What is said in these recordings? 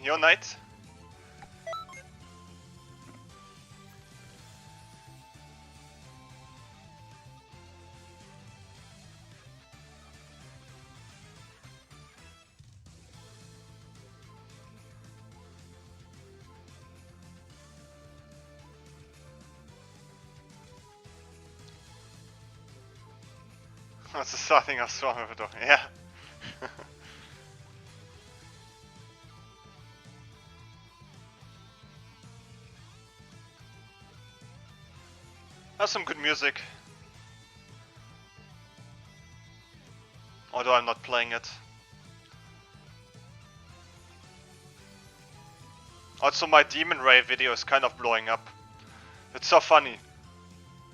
Your knight? That's the starting of strong of it, yeah. That's some good music. Although I'm not playing it. Also my Demon Ray video is kind of blowing up. It's so funny.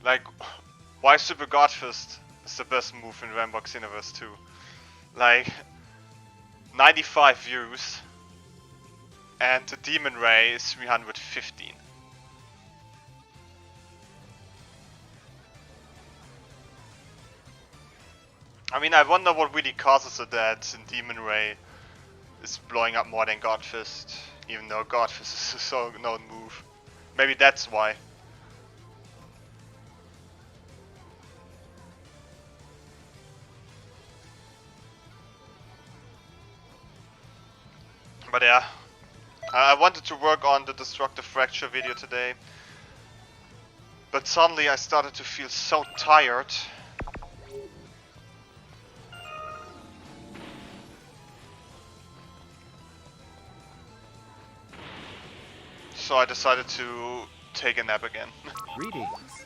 Like, why Super Godfist is the best move in Rainbow Xenoverse 2. Like, 95 views. And the Demon Ray is 315. I mean, I wonder what really causes it that Demon Ray is blowing up more than Godfist, even though Godfist is a so known move. Maybe that's why. But yeah, I wanted to work on the Destructive Fracture video today, but suddenly I started to feel so tired. So I decided to take a nap again. Greetings.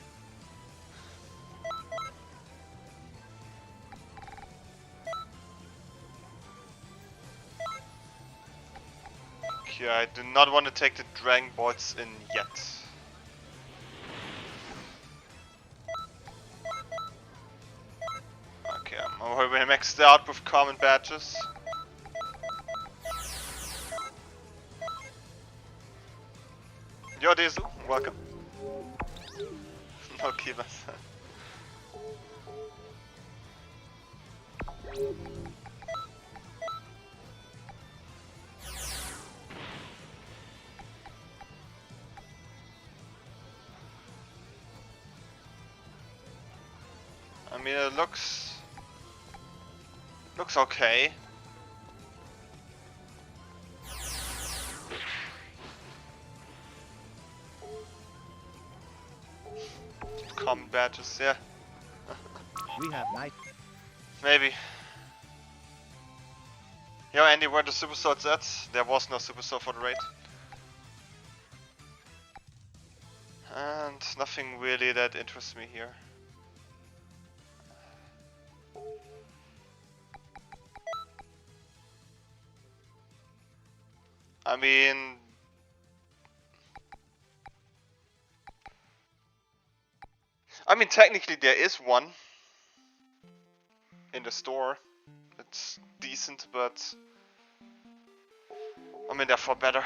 Okay, I do not want to take the Dragon Bots in yet. Okay, I'm already maxed out with common badges. Yo Desu, welcome. No Kivas. I mean, it looks okay. Common badges, yeah. We have night. Maybe. Yo Andy, where the super swords at? There was no super sword for the raid. And nothing really that interests me here. I mean, technically there is one in the store. It's decent, but I mean, therefore better.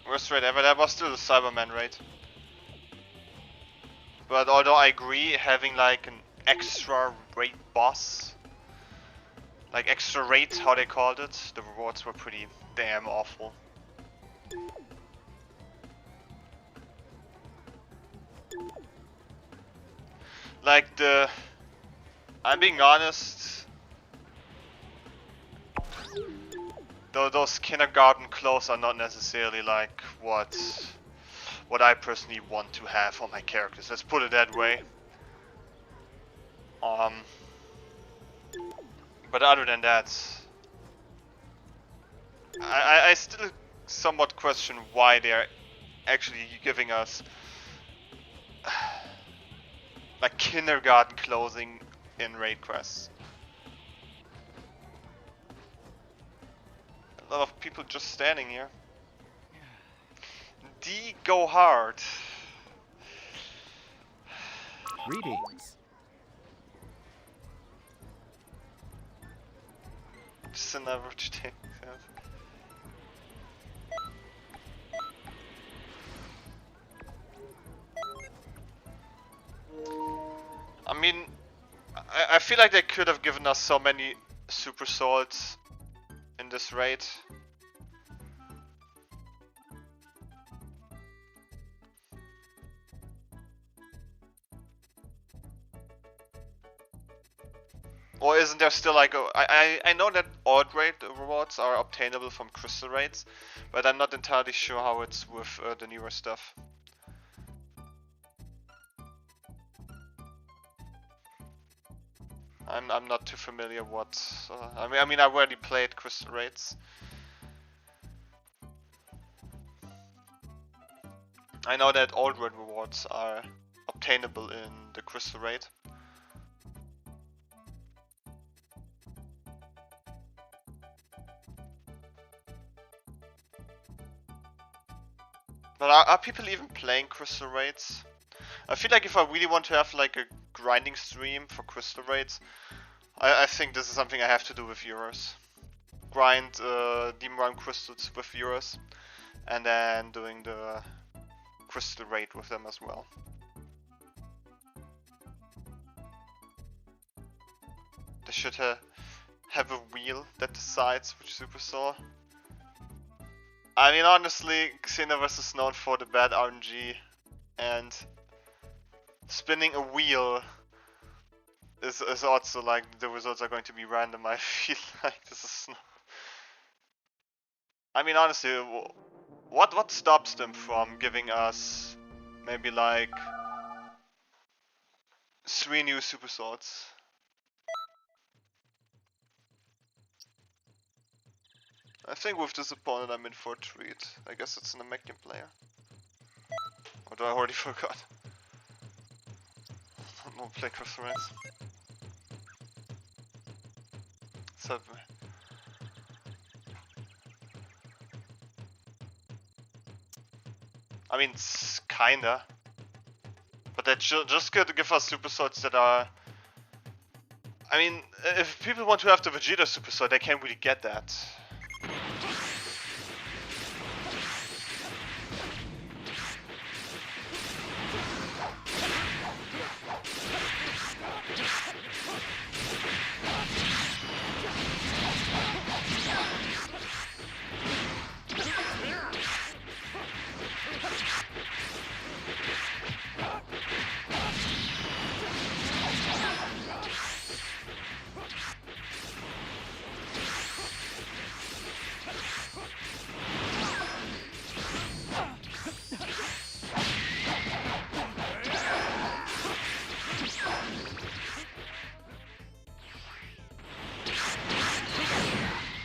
Worst raid ever. That was still the Cyberman raid. But although I agree, having like an extra raid boss, like extra raid, how they called it, the rewards were pretty damn awful. Like I'm being honest, though those kindergarten clothes are not necessarily like what I personally want to have on my characters. Let's put it that way. But other than that, I still somewhat question why they're actually giving us like kindergarten clothing in raid quests. A lot of people just standing here. D, go hard. Greetings. Just an average thing. I mean, I feel like they could have given us so many super swords in this raid. Or isn't there still like I know that odd raid rewards are obtainable from crystal raids, but I'm not entirely sure how it's with the newer stuff. I'm not too familiar what I mean I already played crystal raids. I know that old raid rewards are obtainable in the crystal raid. But are people even playing crystal raids? I feel like if I really want to have like a grinding stream for crystal raids, I think this is something I have to do with viewers. Grind demon realm crystals with viewers, and then doing the crystal raid with them as well. They should have a wheel that decides which super sword. I mean, honestly, Xenoverse is known for the bad RNG, and spinning a wheel is also like the results are going to be random. I feel like this is not... I mean, honestly, what stops them from giving us maybe like 3 new super swords? I think with this opponent I'm in for a treat. I guess it's an Namekian player. Or do I already forgot? No play crystal raids. So, I mean, kinda. But they just gonna give us super swords that are... I mean, if people want to have the Vegeta super sword, they can't really get that.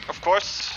Of course.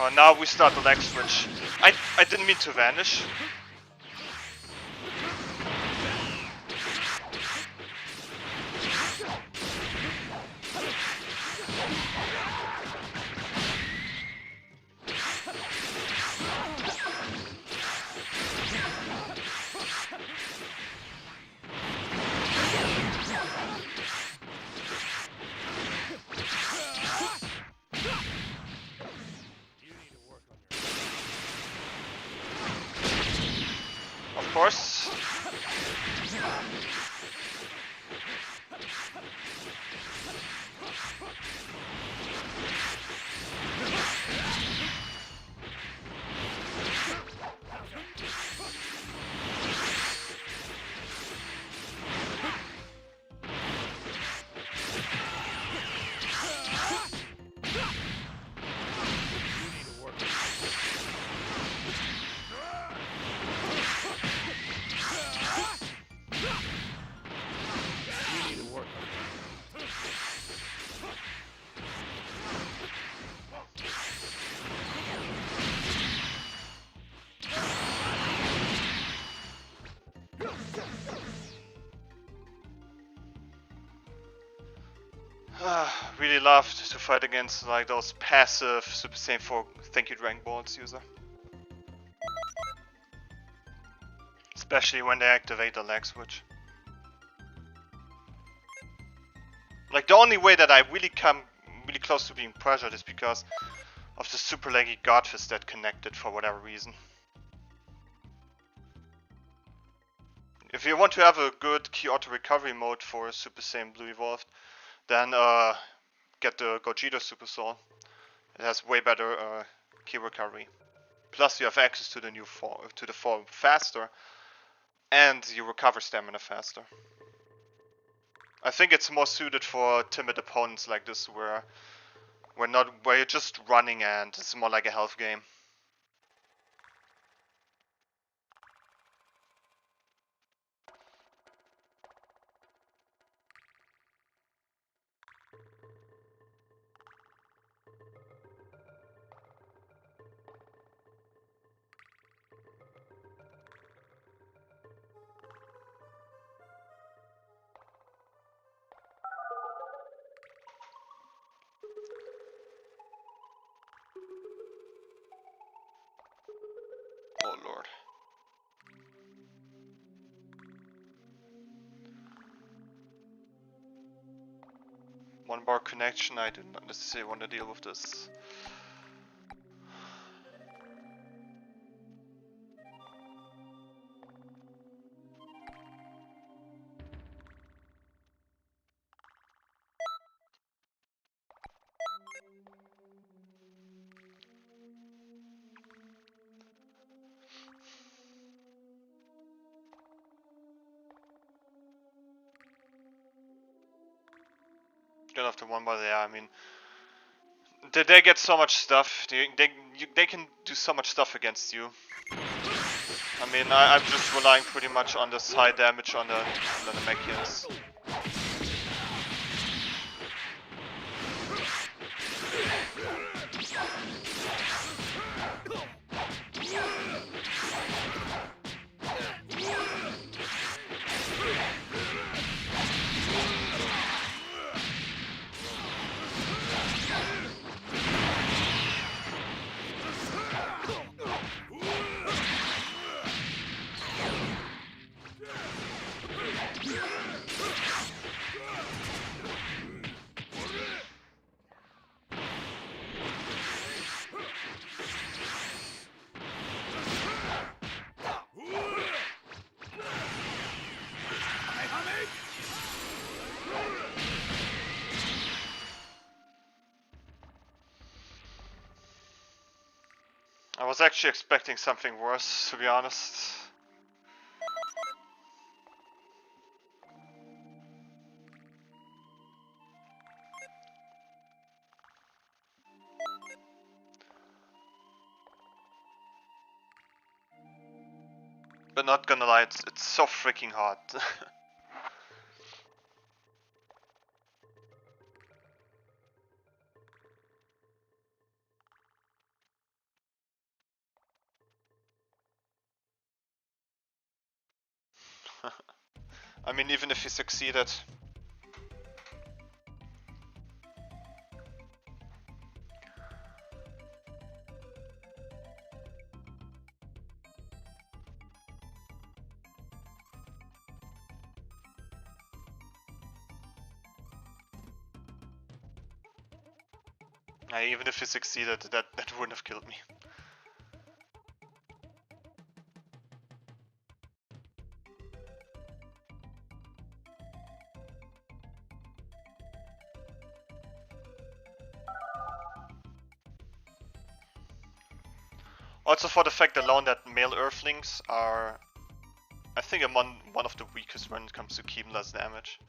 Oh, now we start the leg switch. I didn't mean to vanish. Of course. Really loved to fight against like those passive Super Saiyan 4 Thank You Dragon Balls user. Especially when they activate the lag switch. Like the only way that I really come really close to being pressured is because of the super laggy Godfist that connected for whatever reason. If you want to have a good key auto recovery mode for Super Saiyan Blue Evolved, then get the Gogeta Super Soul. It has way better key recovery. Plus you have access to the new form, to the form faster, and you recover stamina faster. I think it's more suited for timid opponents like this, where you're just running and it's more like a health game. Oh lord. One bar connection, I do not necessarily want to deal with this. Get off the one bar there, I mean, they get so much stuff, they can do so much stuff against you. I mean, I'm just relying pretty much on this high damage on the Namekians. I was actually expecting something worse, to be honest. But not gonna lie, it's so freaking hard. I mean, even if he succeeded. Even if he succeeded, that wouldn't have killed me. Also for the fact alone that male Earthlings are, I think, among one of the weakest when it comes to keyless damage.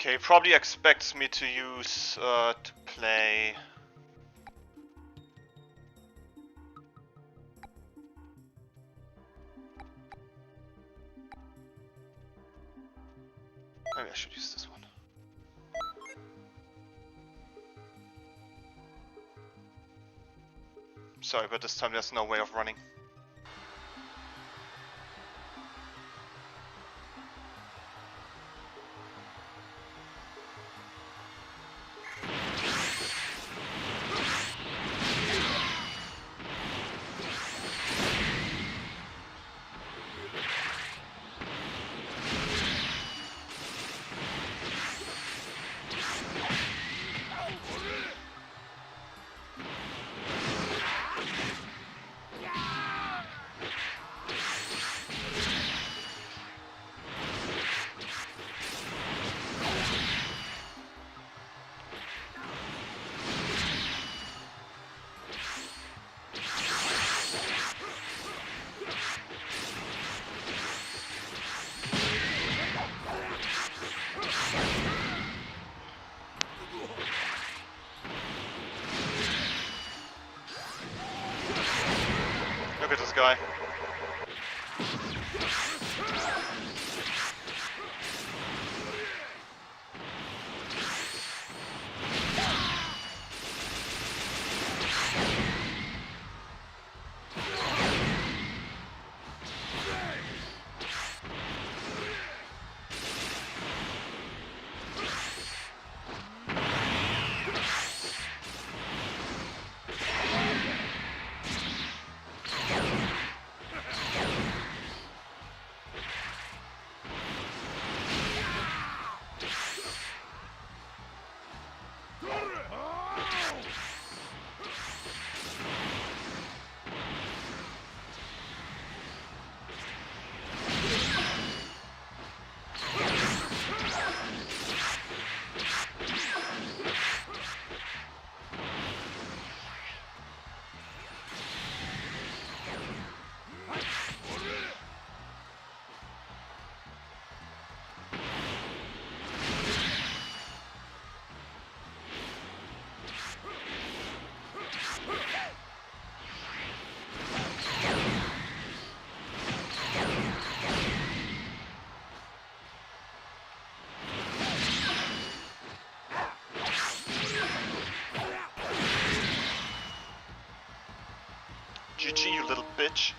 Okay, probably expects me to use to play. Maybe I should use this one. Sorry, but this time there's no way of running. Look at this guy. GG, you little bitch.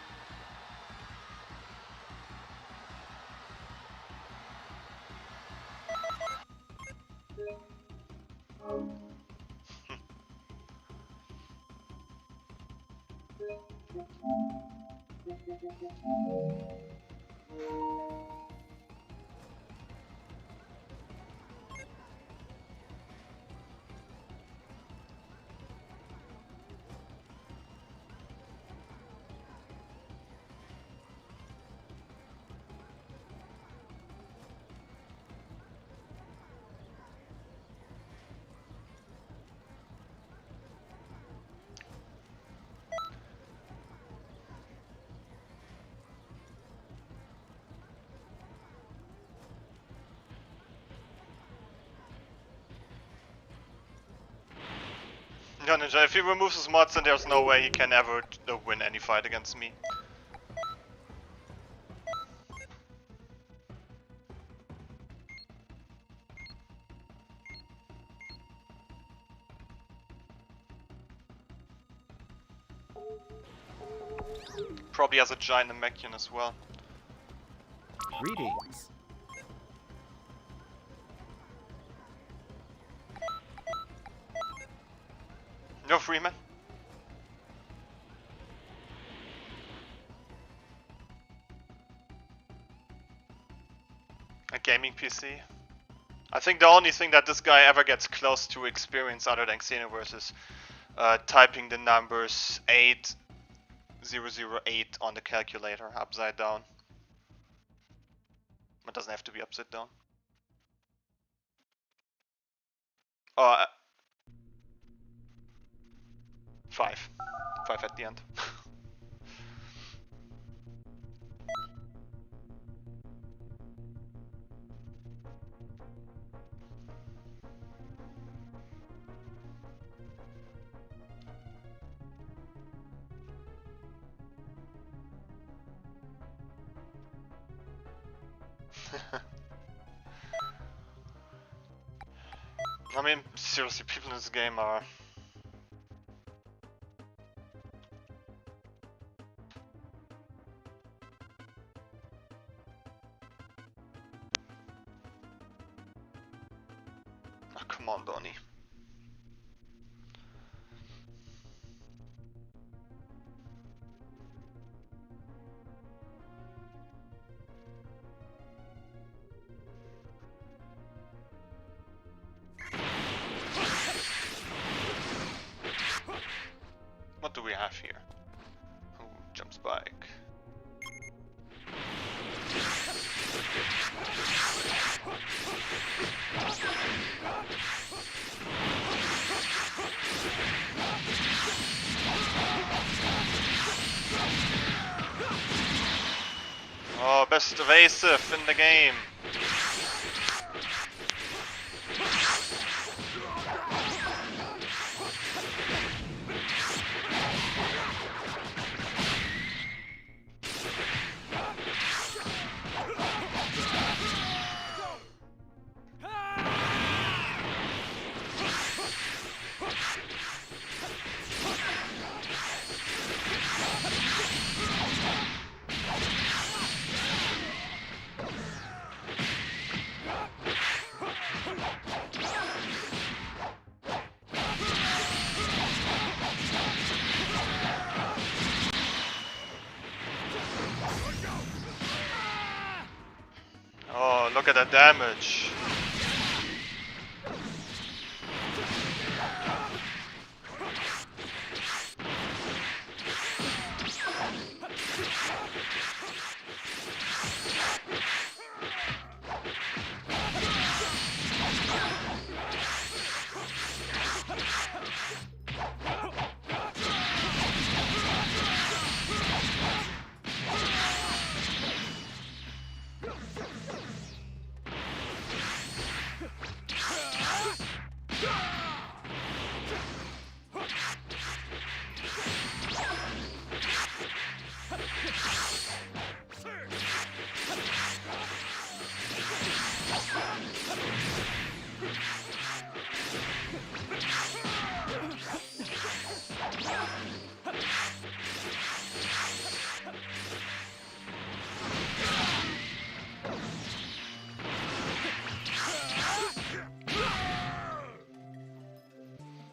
No, Ninja, if he removes his mods, then there's no way he can ever win any fight against me. Probably has a giant Namekian as well. Greetings. No Freeman. A gaming PC. I think the only thing that this guy ever gets close to experience other than Xenoverse is typing the numbers 8008 on the calculator upside down. It doesn't have to be upside down. Oh, 5. 5 at the end. I mean, seriously, people in this game are... Oh, come on, Donnie. What do we have here? Who jumps bike? Oh, best evasive in the game. Oh, look at the damage.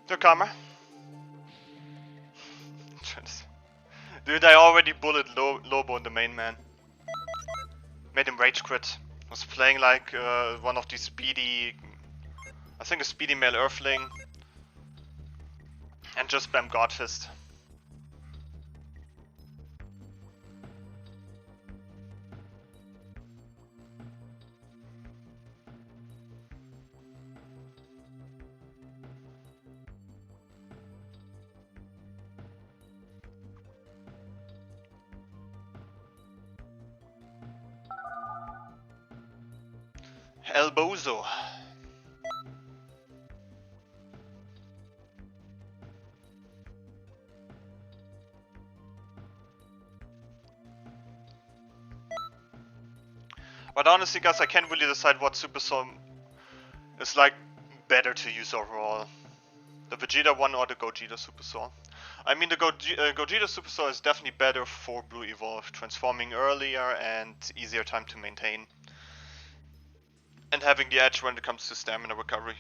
Newcomer. Dude, I already bullet Lobo in the main man. Made him rage quit. Was playing like one of these speedy... I think a speedy male earthling. And just spam Godfist. Elbozo. But honestly guys, I can't really decide what Super Soul is like better to use overall. The Vegeta one or the Gogeta Super Soul. I mean the Gogeta Super Soul is definitely better for Blue Evolve, transforming earlier and easier time to maintain. And having the edge when it comes to stamina recovery.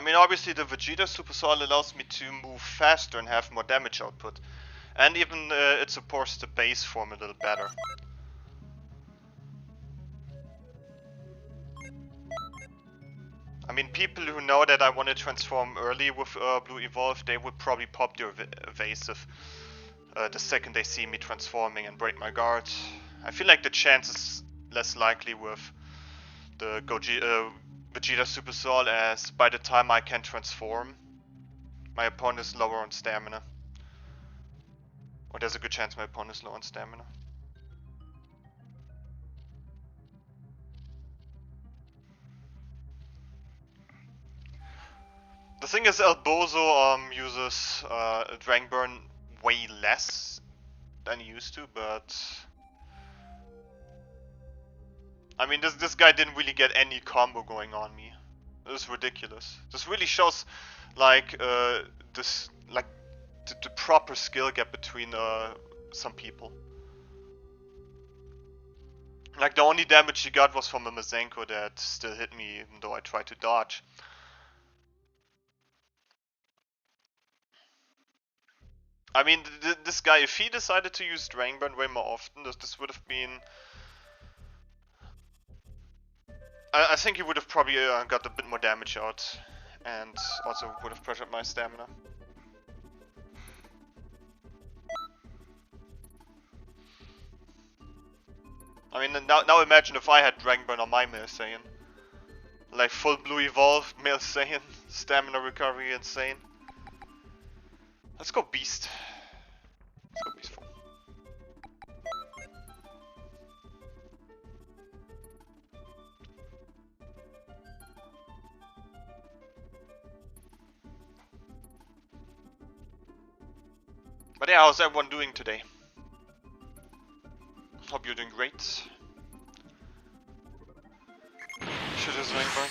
I mean, obviously the Vegeta Super Soul allows me to move faster and have more damage output. And even it supports the base form a little better. I mean, people who know that I want to transform early with Blue Evolve, they would probably pop their evasive the second they see me transforming and break my guard. I feel like the chance is less likely with the Vegeta Super Soul, as by the time I can transform, my opponent is lower on stamina. Or there's a good chance my opponent is low on stamina. The thing is, El Bozo uses Dragon Burn way less than he used to, but I mean, this guy didn't really get any combo going on me. It was ridiculous. This really shows like the proper skill gap between some people. Like the only damage he got was from a Mazenko that still hit me even though I tried to dodge. I mean, this guy, if he decided to use Dragon Burn way more often, this would have been... I think he would have probably got a bit more damage out, and also would have pressured my stamina. I mean, now imagine if I had Dragon Burn on my Male Saiyan. Like full Blue Evolve, Male Saiyan, stamina recovery insane. Let's go Beast. Let's go Beast form. But yeah, how's everyone doing today? Hope you're doing great. Should just Dragon Burn.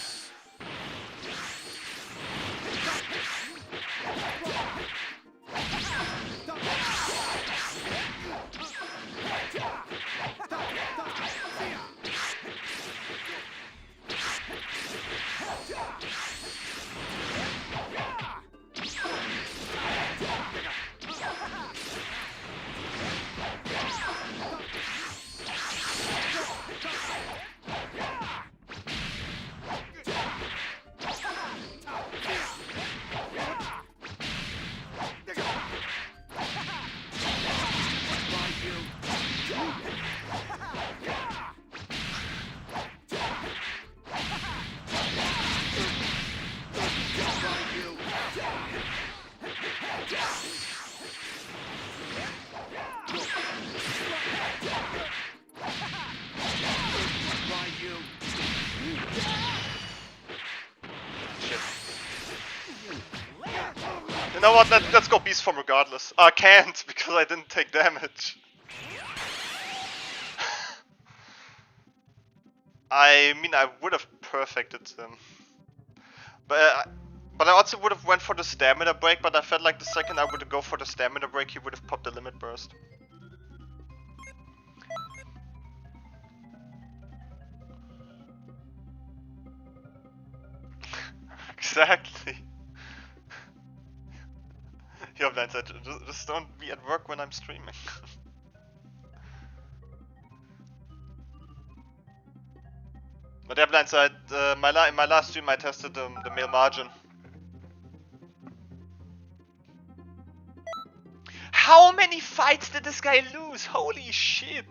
You know what, let's go Beast form regardless. I can't, because I didn't take damage. I mean, I would have perfected him. But I also would have went for the stamina break, but I felt like the second I would go for the stamina break, he would have popped the limit burst. Exactly. Yo, Blindside, just don't be at work when I'm streaming. But yeah, Blindside, in my last stream I tested the male margin. How many fights did this guy lose? Holy shit!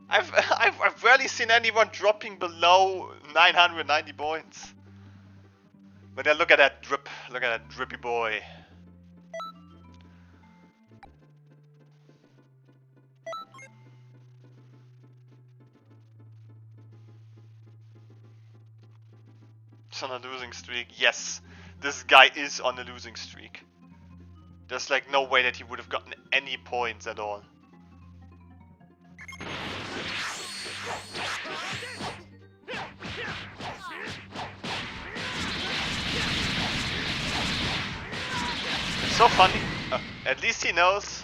I've rarely seen anyone dropping below 990 points. But yeah, look at that drip. Look at that drippy boy. It's on a losing streak. Yes, this guy is on a losing streak. There's like no way that he would have gotten any points at all. It's so funny. At least he knows.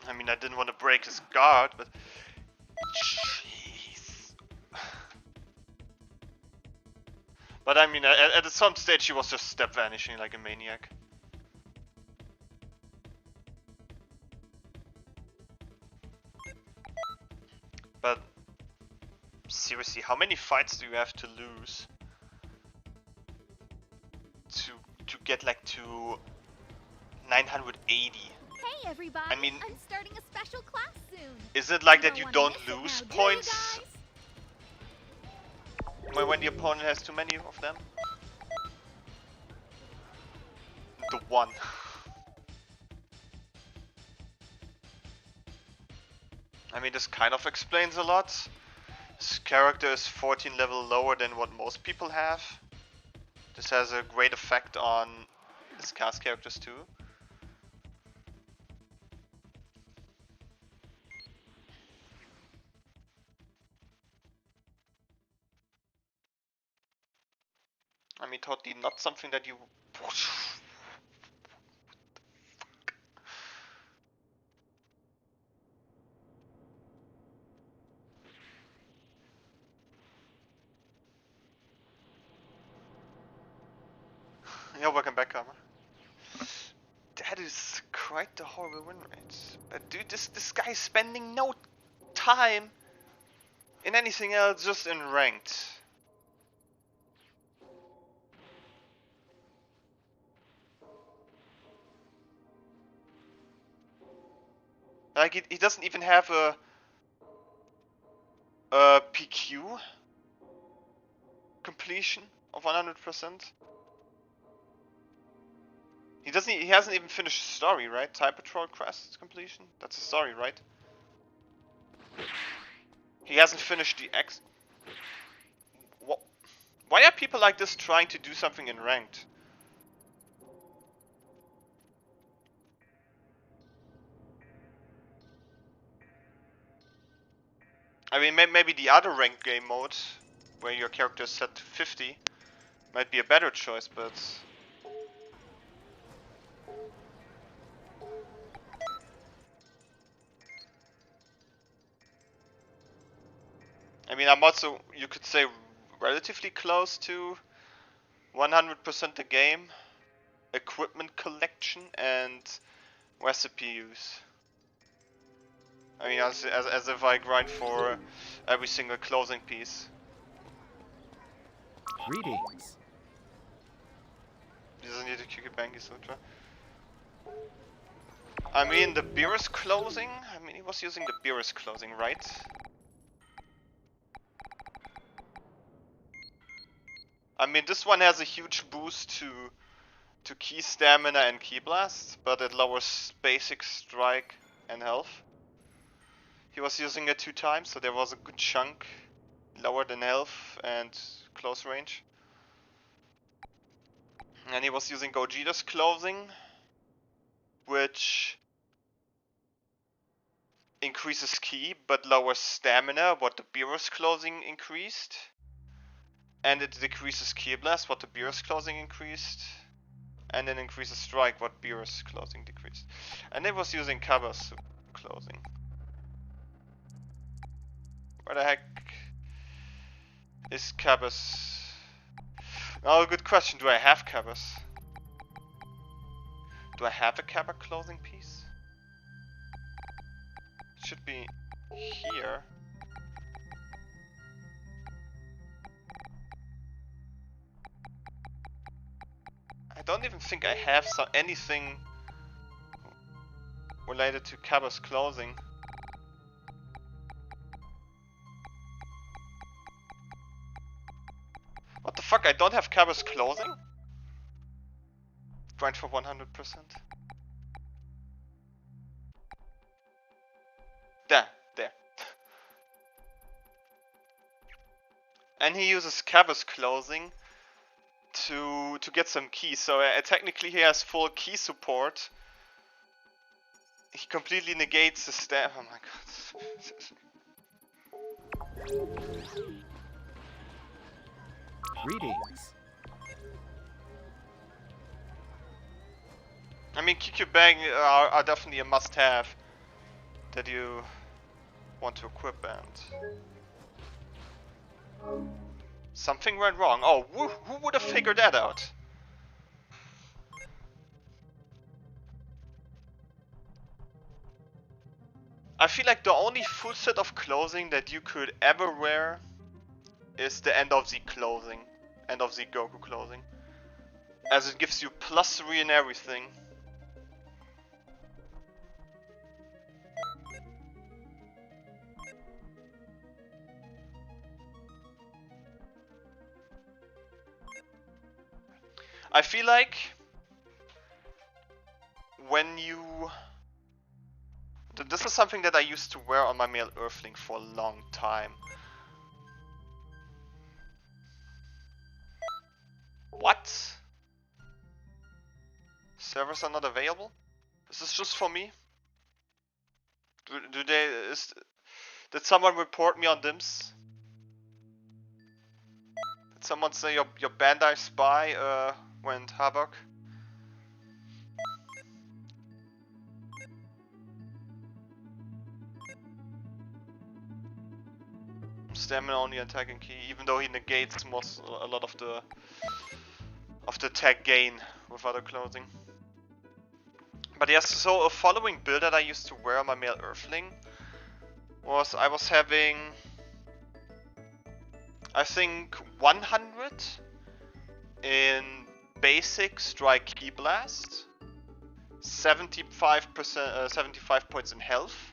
I mean, I didn't want to break his guard, but... Jeez. But I mean, at some stage he was just step vanishing like a maniac. But... Seriously, how many fights do you have to lose? To get like to 980? Hey everybody! I mean, I'm starting a special class soon. Is it like that you wanna don't miss it lose now, do you points guys? when the opponent has too many of them? The one. I mean, this kind of explains a lot. His character is 14 level lower than what most people have. This has a great effect on his cast characters too. I mean, totally not something that you... Yeah, welcome back, Karma. That is quite the horrible win rate. But dude, this guy is spending no time in anything else, just in ranked. Like, he doesn't even have a PQ completion of 100%. He hasn't even finished the story, right? Type Patrol quest completion? That's a story, right? He hasn't finished the X. What? Why are people like this trying to do something in ranked? I mean, maybe the other ranked game mode, where your character is set to 50, might be a better choice, but... I mean, I'm also, you could say, relatively close to 100% the game, equipment collection, and recipe use. I mean, as if I grind for every single closing piece. Greetings. He doesn't need a Kukibangi Sutra. I mean, the Beerus closing? I mean, he was using the Beerus closing, right? I mean, this one has a huge boost to key stamina and key blast, but it lowers basic strike and health. He was using it 2 times, so there was a good chunk lower than health and close range. And he was using Gogeta's closing, which increases ki but lowers stamina, what the Beerus clothing increased. And it decreases ki blast, what the Beerus clothing increased. And then increases strike, what Beerus clothing decreased. And it was using Cabba's clothing. Where the heck is Cabba's? Oh, good question. Do I have Cabba's? Do I have a Cabba clothing piece? It should be here. I don't even think I have anything related to Cabba's clothing. What the fuck? I don't have Cabba's clothing? Grind for 100%. There. And he uses Cabba's clothing to get some keys. So technically he has full key support. He completely negates the stab. Oh my god. Greetings. I mean, QQ Bang are definitely a must-have that you want to equip, and something went wrong. Oh, who would have figured that out? I feel like the only full set of clothing that you could ever wear is the end of the clothing, end of the Goku clothing, as it gives you +3 and everything. I feel like when you... This is something that I used to wear on my male Earthling for a long time. What? Servers are not available? Is this just for me? Did someone report me on DIMS? Did someone say your Bandai spy went havoc? Stamina only attacking key, even though he negates a lot of the attack gain with other clothing. But yes, so a following build that I used to wear on my male Earthling was I was having, I think, 100 in basic strike ki blast, 75 points in health.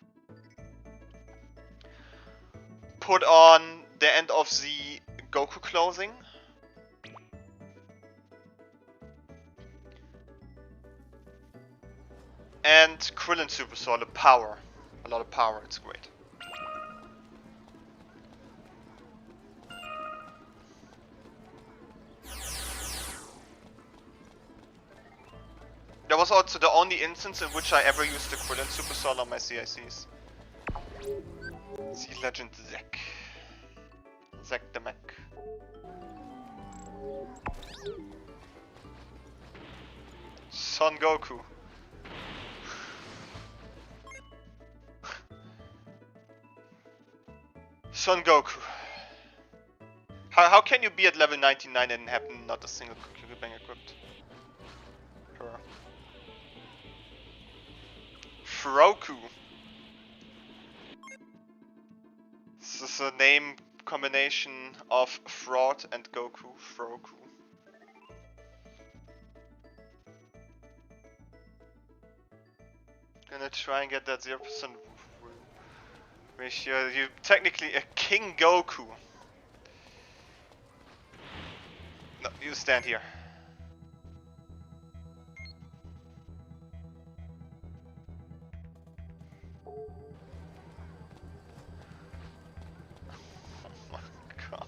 Put on the end of the Goku clothing. And Krillin Super Solid power. A lot of power, it's great. That was also the only instance in which I ever used the Krillin Super Solid on my CICs. The Legend Zack. Zack the Mech. Son Goku. Son Goku. How can you be at level 99 and have not a single QQ Bang equipped? Her. Froku. This is a name combination of fraud and Goku. Froku. Gonna try and get that 0% ratio. You technically a King Goku. No, you stand here. Oh my god.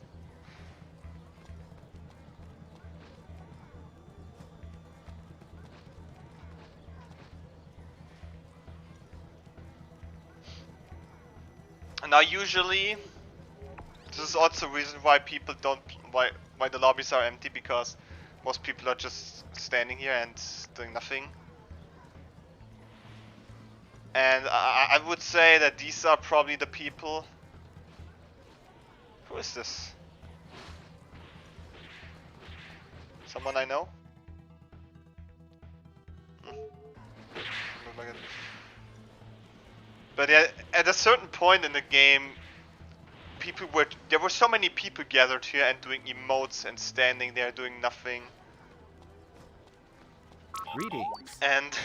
Now usually, this is also a reason why people don't, why the lobbies are empty, because most people are just standing here and doing nothing. And I would say that these are probably the people. Who is this? Someone I know? But yeah, at a certain point in the game, there were so many people gathered here and doing emotes and standing there doing nothing. Greetings. And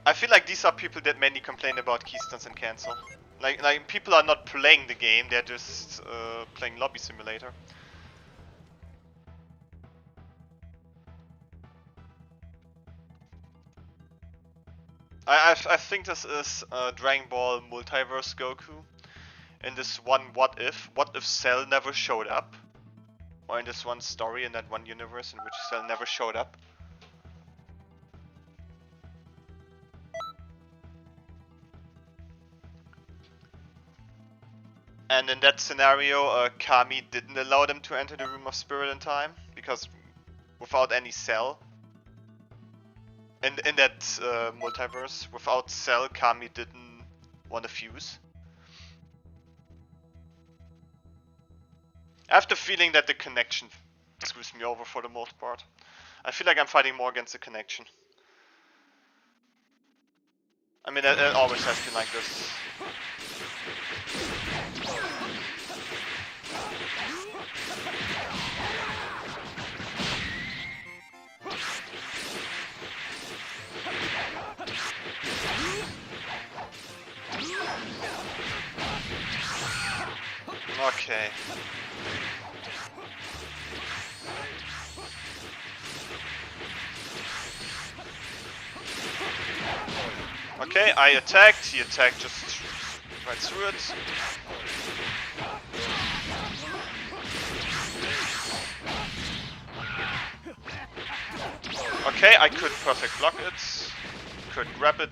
I feel like these are people that mainly complain about keystones and cancel. Like people are not playing the game; they're just playing Lobby Simulator. I think this is Dragon Ball Multiverse Goku. In this one what if Cell never showed up? Or in this one story in that one universe in which Cell never showed up? And in that scenario, Kami didn't allow them to enter the Room of Spirit in time, because without any Cell, in that multiverse, without Cell, Kami didn't want to fuse. I have the feeling that the connection screws me over for the most part. I feel like I'm fighting more against the connection. I mean, it always has been like this. Okay. Okay, I attacked, he attacked just right through it. Okay, I could perfect block it, could grab it.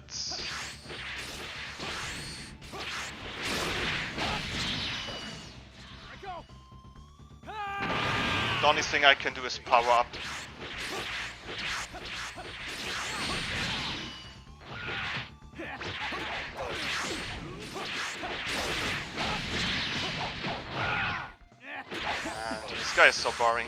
The only thing I can do is power up. This guy is so boring.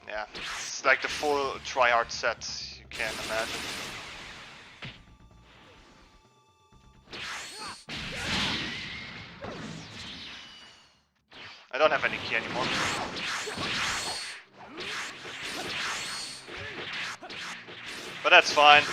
Yeah, it's like the full tryhard set, you can imagine. I don't have any key anymore. But that's fine.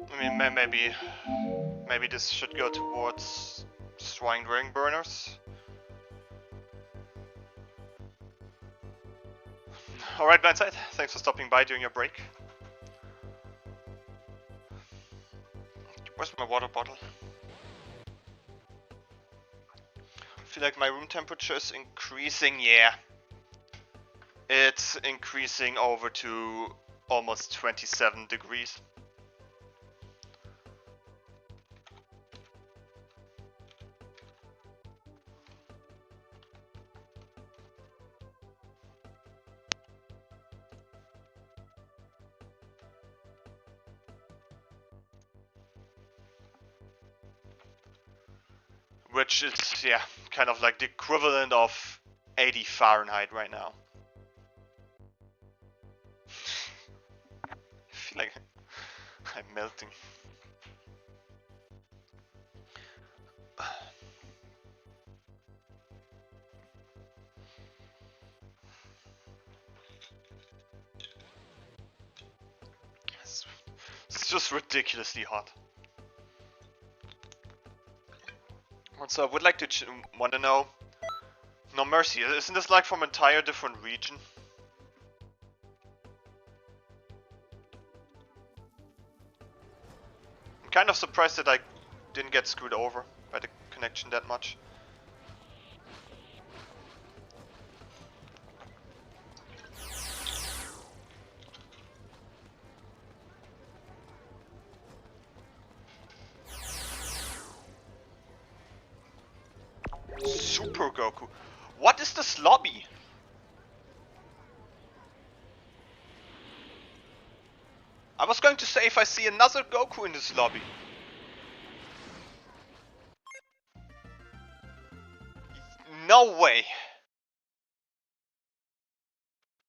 I mean, maybe this should go towards destroying ring burners. Alright, Blindside, thanks for stopping by during your break. Where's my water bottle? I feel like my room temperature is increasing, yeah. It's increasing over to almost 27 degrees. Which is, yeah, kind of like the equivalent of 80 Fahrenheit right now. I'm melting. It's just ridiculously hot. So I would like to want to know. No mercy, isn't this like from an entire different region? I'm kind of surprised that I didn't get screwed over by the connection that much. Super Goku. What is this lobby? I was going to say if I see another Goku in this lobby. No way.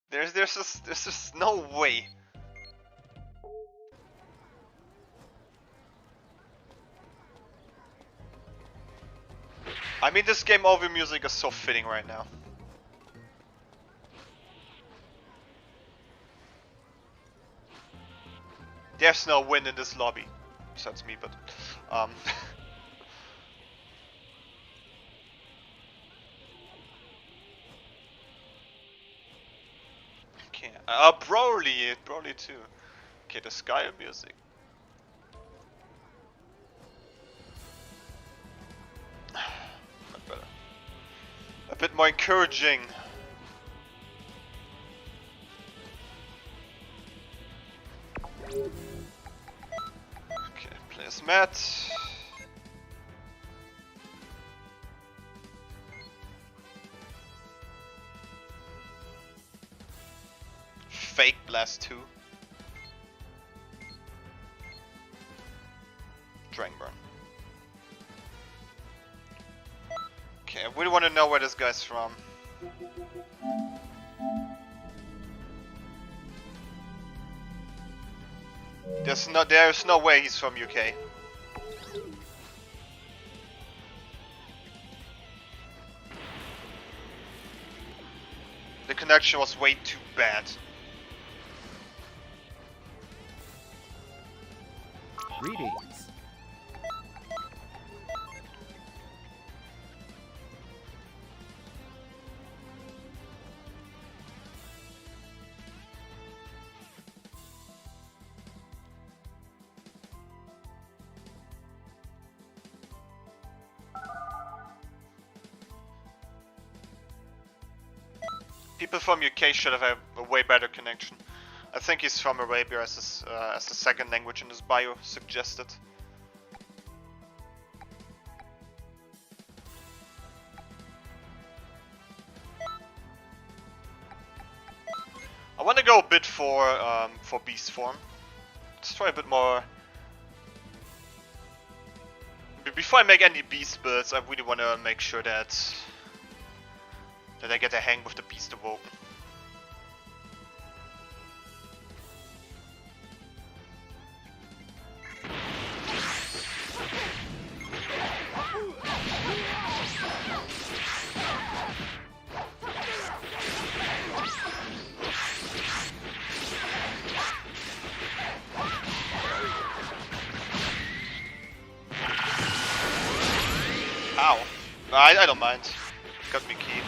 There's just no way. I mean, this game over music is so fitting right now. There's no win in this lobby. Besides me, but... Okay, Broly too. Okay, the Sky music. Not better. A bit more encouraging. Okay, place Matt. Fake Blast 2. Drain Burn. Okay, I really want to know where this guy's from. There's no way he's from UK. The connection was way too bad. Greetings. People from UK should have had a way better connection. I think he's from Arabia as the second language in his bio suggested. I want to go a bit for beast form. Let's try a bit more. Before I make any beast builds, I really want to make sure that I get a hang with the beast awoken. Ow. I don't mind. Got me key.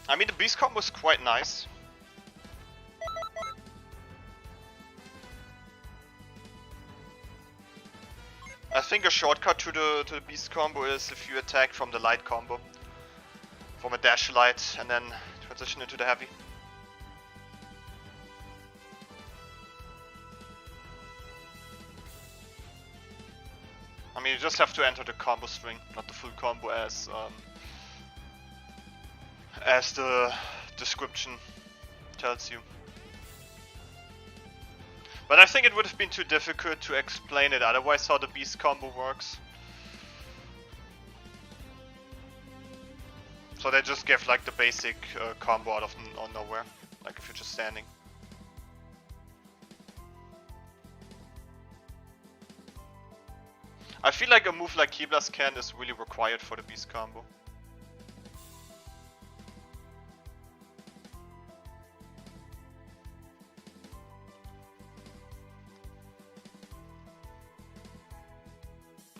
I mean, the beast comp was quite nice. think a shortcut to the beast combo is if you attack from the light combo, from a dash light, and then transition into the heavy. I mean, you just have to enter the combo string, not the full combo as the description tells you. But I think it would have been too difficult to explain it otherwise how the beast combo works. So they just give like the basic combo out of nowhere, like if you're just standing. I feel like a move like Keyblast Can is really required for the beast combo.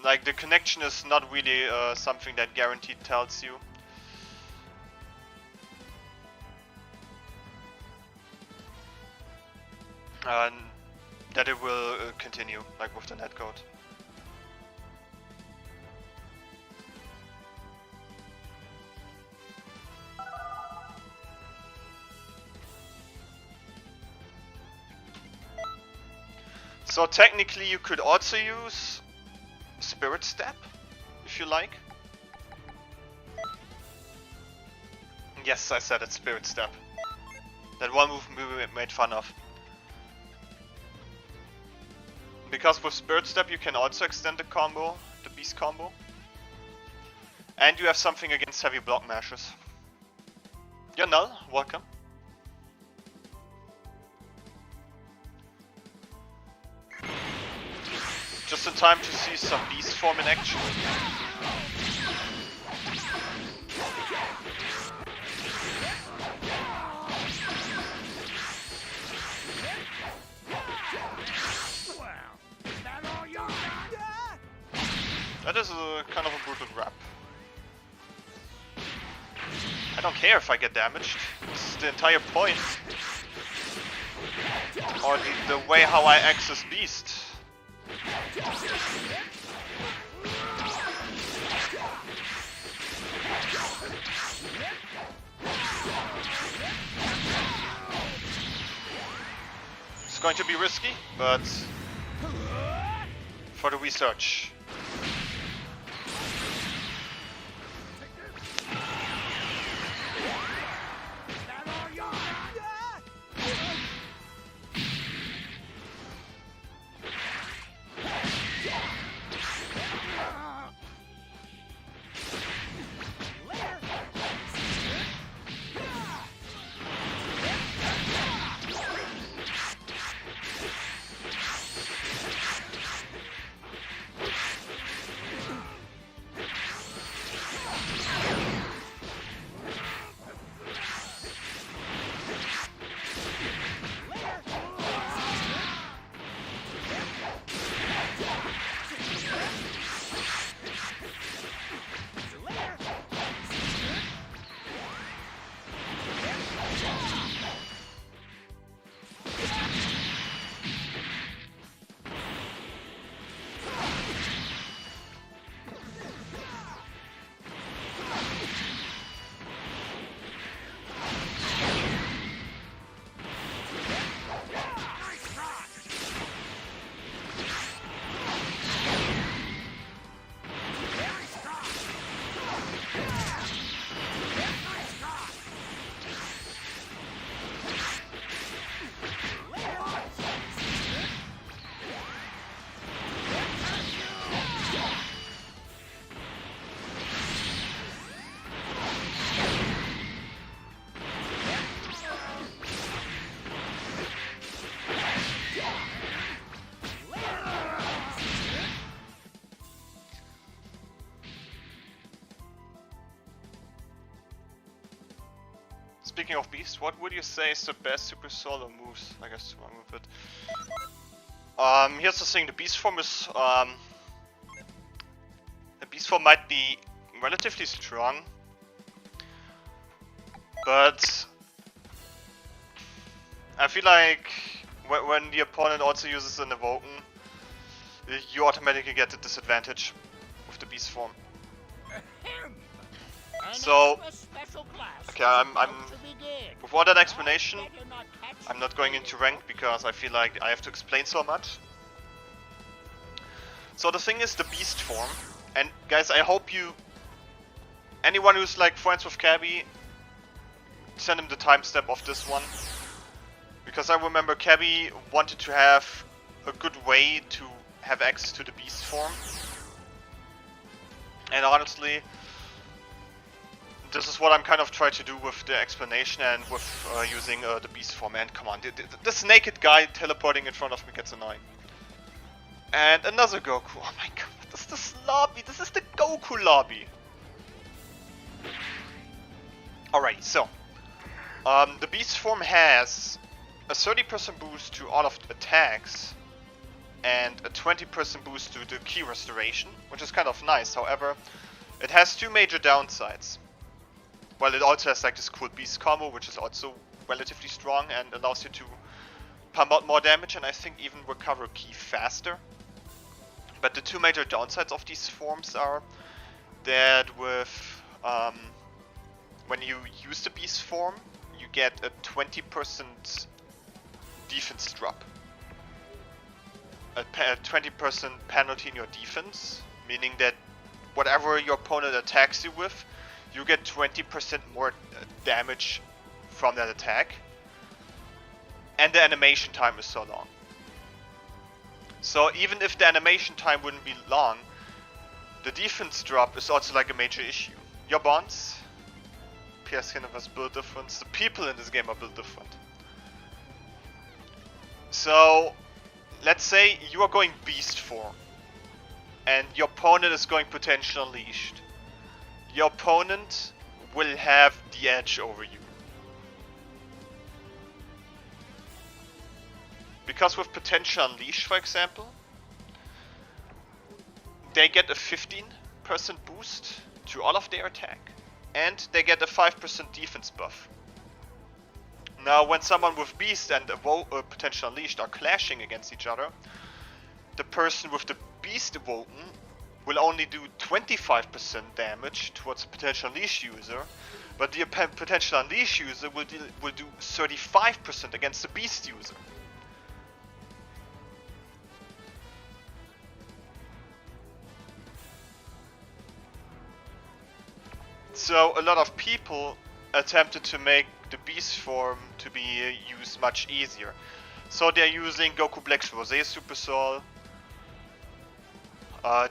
Like the connection is not really something that guaranteed tells you. That it will continue, like with the netcode. So technically you could also use Spirit Step, if you like. Yes, I said it's Spirit Step. That one move we made fun of. Because with Spirit Step you can also extend the combo, the beast combo. And you have something against heavy block mashes. Yeah, Null, welcome. Just in time to see some beast form in action. That is a kind of a brutal grab. I don't care if I get damaged. This is the entire point. Or the way how I access beast. It's going to be risky, but for the research. Speaking of beasts, what would you say is the best super solo moves? I guess to move it. Here's the thing: the beast form is the beast form might be relatively strong, but I feel like when the opponent also uses an Evoken, you automatically get the disadvantage with the beast form. So, okay, I'm with all that explanation, I'm not going into rank because I feel like I have to explain so much. So the thing is the beast form, and guys, I hope anyone who's like friends with Cabby, send him the timestamp of this one. Because I remember Cabby wanted to have a good way to have access to the beast form. And honestly, this is what I'm kind of trying to do with the explanation and with using the beast form. And come on, this naked guy teleporting in front of me gets annoying. And another Goku. Oh my god, what is this lobby? This is the Goku lobby. Alright, so the beast form has a 30% boost to all of the attacks and a 20% boost to the key restoration, which is kind of nice. However, it has two major downsides. Well, it also has like this cool beast combo, which is also relatively strong and allows you to pump out more damage and I think even recover ki faster. But the two major downsides of these forms are that with when you use the beast form, you get a 20% defense drop. A 20% penalty in your defense, meaning that whatever your opponent attacks you with, you get 20% more damage from that attack. And the animation time is so long. So even if the animation time wouldn't be long, the defense drop is also like a major issue. Your bonds, PS Xenoverse build different, the people in this game are built different. So let's say you are going beast form and your opponent is going potential unleashed. Your opponent will have the edge over you. Because with potential unleashed, for example, they get a 15% boost to all of their attack and they get a 5% defense buff. Now when someone with beast and potential unleashed are clashing against each other, the person with the beast awoken will only do 25% damage towards the potential unleashed user, but the potential unleashed user will do 35% against the beast user. So a lot of people attempted to make the beast form to be used much easier. So they're using Goku Black's Rosé Super Soul.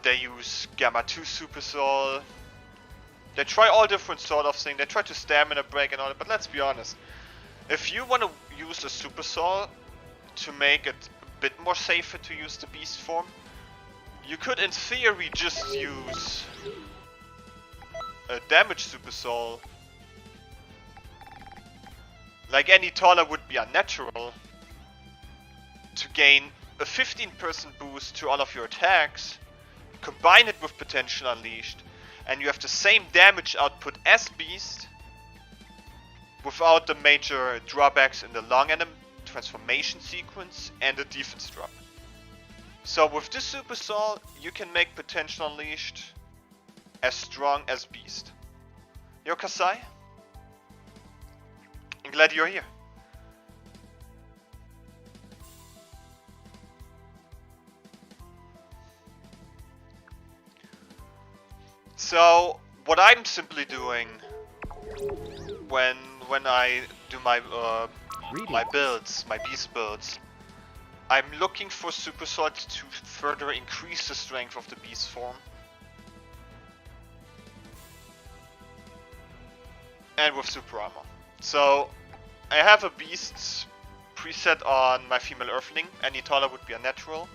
They use Gamma 2 Super Soul. They try all different sort of things. They try to stamina break and all that. But let's be honest. If you want to use a Super Soul to make it a bit more safer to use the beast form, you could in theory just use a damage Super Soul. Like any taller would be unnatural, to gain a 15% boost to all of your attacks, combine it with potential unleashed, and you have the same damage output as beast without the major drawbacks in the long transformation sequence and the defense drop. So with this Super Soul, you can make potential unleashed as strong as beast. Yo Kasai? I'm glad you're here. So what I'm simply doing when I do my builds, my beast builds, I'm looking for super swords to further increase the strength of the beast form. And with super armor. So I have a beast preset on my female earthling. Any taller would be a natural.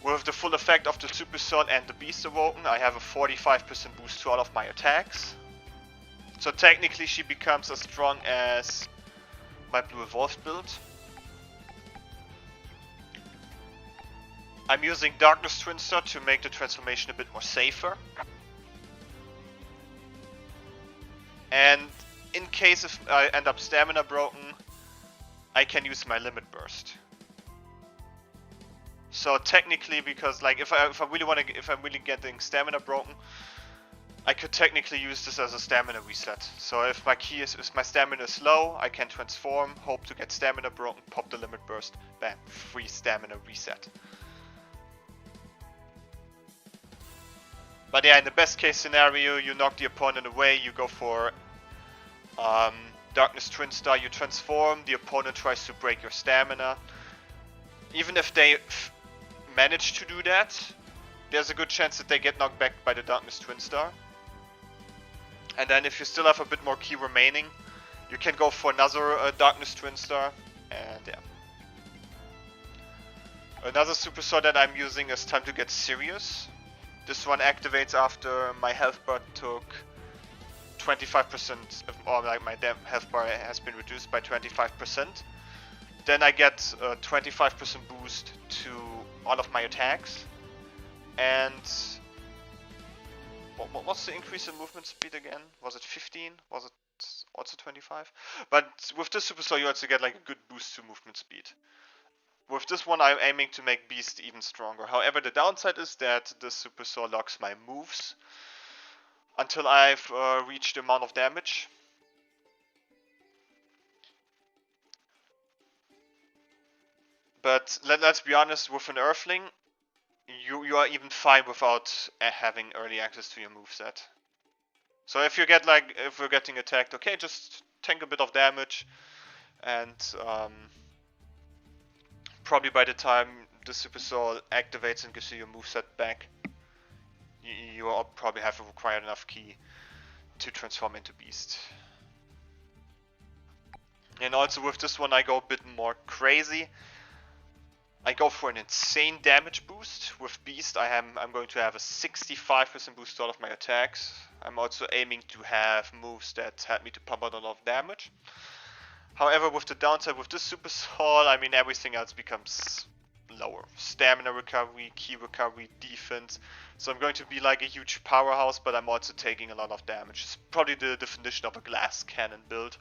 With the full effect of the super sword and the beast awoken, I have a 45% boost to all of my attacks. So technically she becomes as strong as my blue evolved build. I'm using Darkness Twin Star to make the transformation a bit more safer. And in case if I end up stamina broken, I can use my limit burst. So technically, because like if I really want to, if I'm really getting stamina broken, I could technically use this as a stamina reset. So if my stamina is low, I can transform, hope to get stamina broken, pop the limit burst, bam, free stamina reset. But yeah, in the best case scenario, you knock the opponent away, you go for Darkness Twin Star, you transform, the opponent tries to break your stamina. Even if they manage to do that, there's a good chance that they get knocked back by the Darkness Twin Star. And then if you still have a bit more ki remaining, you can go for another Darkness Twin Star, and yeah. Another super sword that I'm using is Time to Get Serious. This one activates after my health bar took 25%, or like my health bar has been reduced by 25%. Then I get a 25% boost to all of my attacks. And what's the increase in movement speed again? Was it 15? Was it also 25? But with this super sword you also get like a good boost to movement speed. With this one I'm aiming to make Beast even stronger. However, the downside is that this super sword locks my moves until I've reached the amount of damage. But let's be honest, with an Earthling, you are even fine without having early access to your moveset. So if we're getting attacked, okay, just tank a bit of damage, and probably by the time the Super Soul activates and gives you your moveset back, you will probably have acquired enough ki to transform into Beast. And also with this one I go a bit more crazy. I go for an insane damage boost. With Beast I'm going to have a 65% boost to all of my attacks. I'm also aiming to have moves that help me to pump out a lot of damage. However, with the downside with this Super Soul, I mean everything else becomes lower. Stamina recovery, ki recovery, defense. So I'm going to be like a huge powerhouse, but I'm also taking a lot of damage. It's probably the definition of a glass cannon build.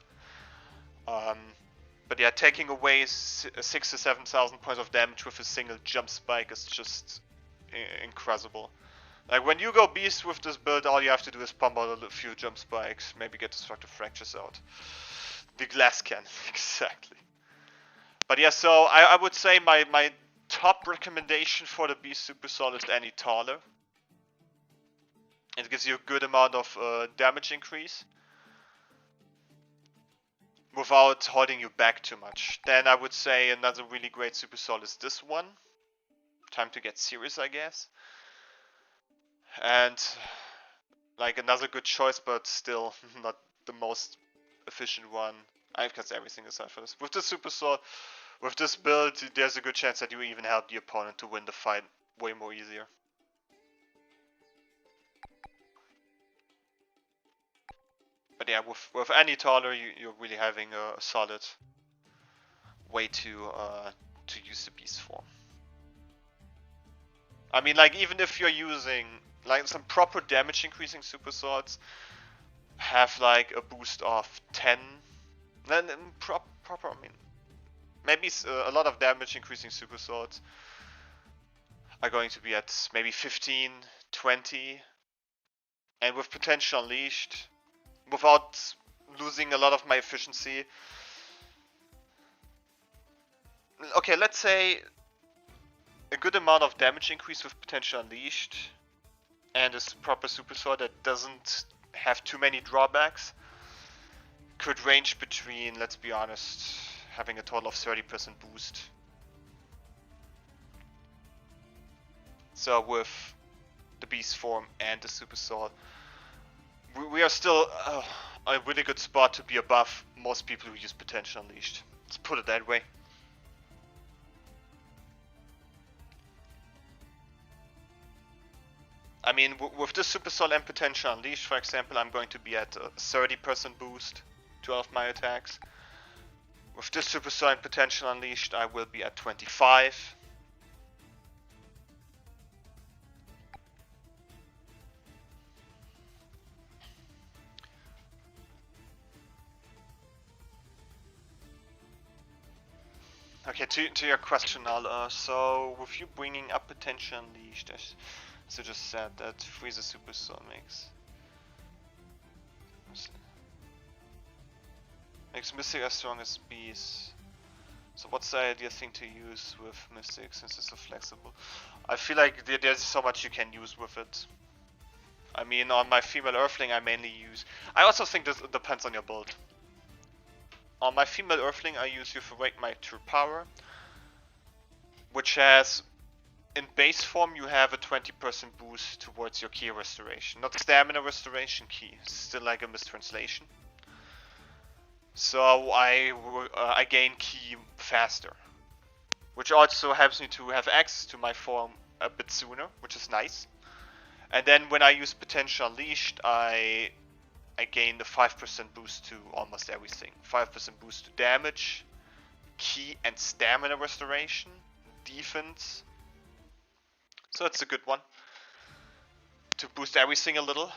But yeah, taking away 6,000 to 7,000 points of damage with a single jump spike is just incredible. Like when you go Beast with this build, all you have to do is pump out a few jump spikes, maybe get Destructive Fractures out. The glass cannon, exactly. But yeah, so I would say my top recommendation for the Beast Super Soul is any taller. It gives you a good amount of damage increase without holding you back too much. Then I would say another really great Super Soul is this one. Time to Get Serious, I guess. And like another good choice, but still not the most efficient one. I've got everything aside for this. With the Super Soul, with this build, there's a good chance that you even help the opponent to win the fight way more easier. But yeah, with any taller, you're really having a solid way to use the Beast form. I mean, like even if you're using like some proper damage increasing super swords, have like a boost of 10. Then proper, I mean, maybe a lot of damage increasing super swords are going to be at maybe 15, 20, and with Potential Unleashed, without losing a lot of my efficiency. Okay, let's say a good amount of damage increase with Potential Unleashed and a proper super sword that doesn't have too many drawbacks could range between, let's be honest, having a total of 30% boost. So with the Beast form and the super sword, we are still a really good spot to be above most people who use Potential Unleashed. Let's put it that way. I mean, with this Super Soul and Potential Unleashed, for example, I'm going to be at a 30% boost to all of my attacks. With this Super Soul and Potential Unleashed, I will be at 25. Okay, to your question, Al, so with you bringing up Potential Unleashed, as you just said, that Freezer Super Soul makes Mystic as strong as Beast. So what's the ideal thing to use with Mystic since it's so flexible? I feel like there's so much you can use with it. I mean, on my female Earthling I mainly use... I also think this depends on your build. On my female Earthling I use Awake My True Power, which has... In base form you have a 20% boost towards your key restoration. Not stamina restoration, key. It's still like a mistranslation. So I gain ki faster, which also helps me to have access to my form a bit sooner, which is nice. And then when I use Potential Unleashed, I gain the 5% boost to almost everything. 5% boost to damage, ki and stamina restoration, defense. So it's a good one to boost everything a little.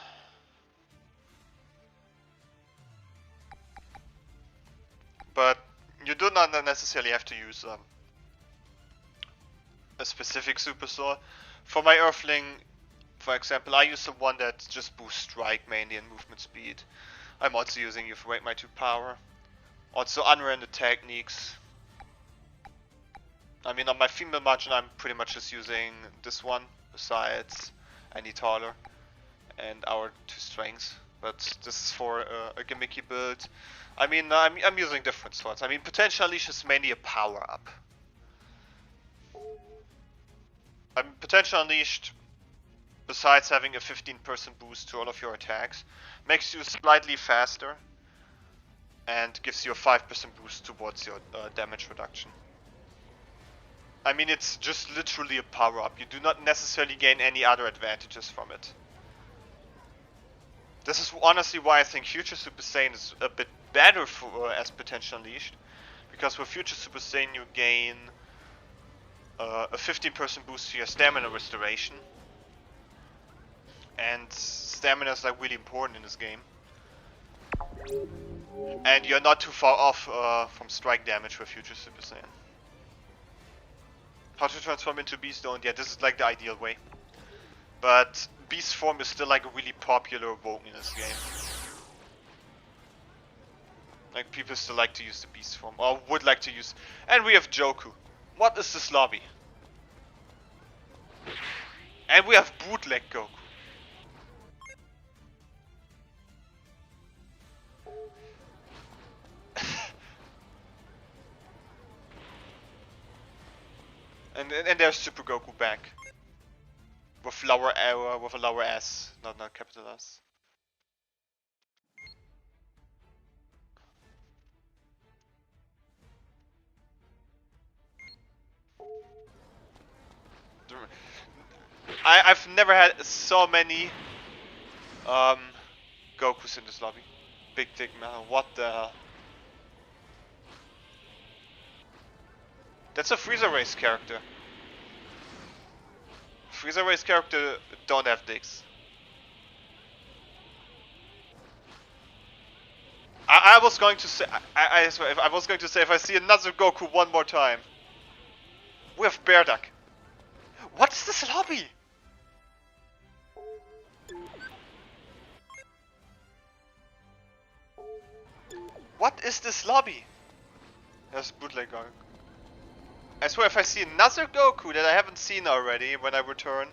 But you do not necessarily have to use a specific super sword. For my Earthling, for example, I use the one that just boosts strike mainly and movement speed. I'm also using Wake My 2 power. Also unrended techniques. I mean, on my female margin I'm pretty much just using this one, besides any taller and our 2 strengths. But this is for a gimmicky build. I mean, I'm using different swords. I mean, Potential Unleash is mainly a power up. Potential Unleashed, besides having a 15% boost to all of your attacks, makes you slightly faster and gives you a 5% boost towards your damage reduction. I mean, it's just literally a power up. You do not necessarily gain any other advantages from it. This is honestly why I think Future Super Saiyan is a bit better for as Potential Unleashed, because with Future Super Saiyan you gain a 15% boost to your stamina restoration, and stamina is like really important in this game. And you're not too far off from strike damage with Future Super Saiyan. How to transform into Beast Don't? Yeah, this is like the ideal way. But Beast form is still like a really popular evoke in this game. Like people still like to use the Beast form, or would like to use. And we have Joku. What is this lobby? And we have bootleg Goku. and there's Super Goku back. With lower arrow, with a lower S, not capital S. I've never had so many Gokus in this lobby. Big dick man, what the hell? That's a Freezer Race character. Freezer Race character don't have dicks. I was going to say, I swear, I was going to say if I see another Goku one more time. We have Bear Duck. What is this lobby? What is this lobby? There's bootleg Goku. I swear if I see another Goku that I haven't seen already when I return.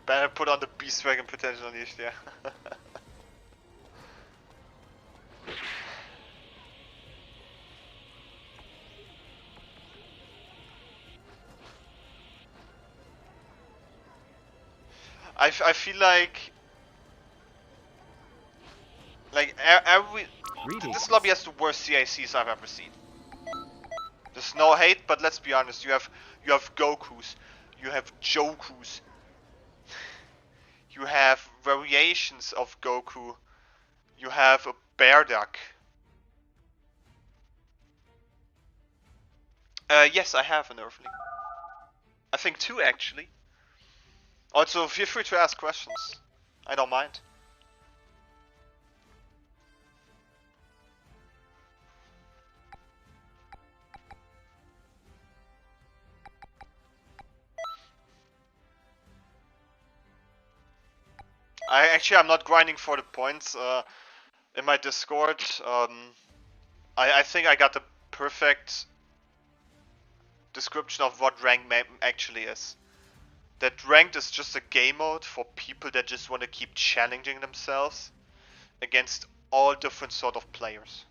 Better put on the Beast Dragon Potential Unleashed, yeah. I feel like every this lobby has the worst CICs I've ever seen. There's no hate, but let's be honest. You have Gokus, you have Jokus, you have variations of Goku, you have a Bear Duck. Yes, I have an Earthling. I think 2 actually. Also, feel free to ask questions. I don't mind. I'm not grinding for the points. In my Discord, I think I got the perfect description of what rank actually is. That ranked is just a game mode for people that just want to keep challenging themselves against all different sort of players.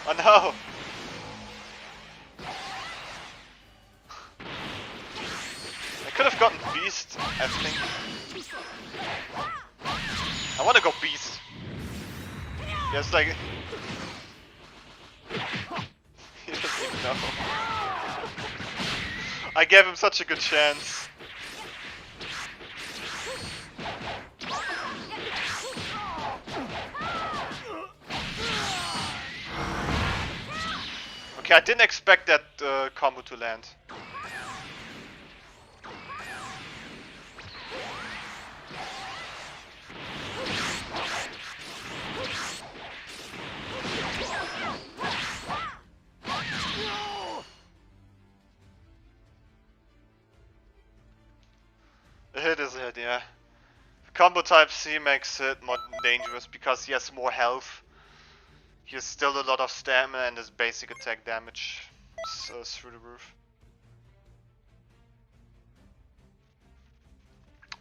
Oh no! I could have gotten Beast, I think. I want to go Beast. Yes, like... He doesn't even know. I gave him such a good chance. Okay, I didn't expect that combo to land. The hit is a hit, yeah. Combo type C makes it more dangerous because he has more health. He has still a lot of stamina and his basic attack damage is through the roof.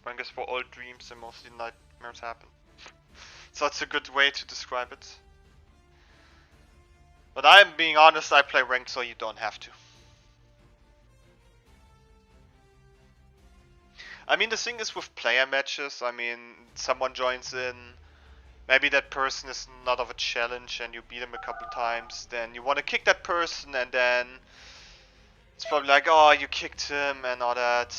I guess for all dreams and mostly nightmares happen. So it's a good way to describe it. But I'm being honest, I play ranked so you don't have to. I mean, the thing is with player matches, I mean, someone joins in, maybe that person is not of a challenge and you beat him a couple times, then you want to kick that person and then it's probably like, oh, you kicked him and all that.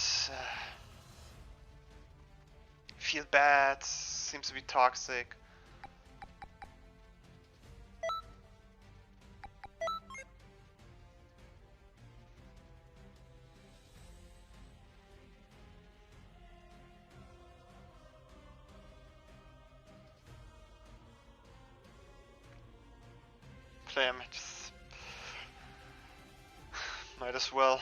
Feel bad, seems to be toxic. Player matches. Might as well.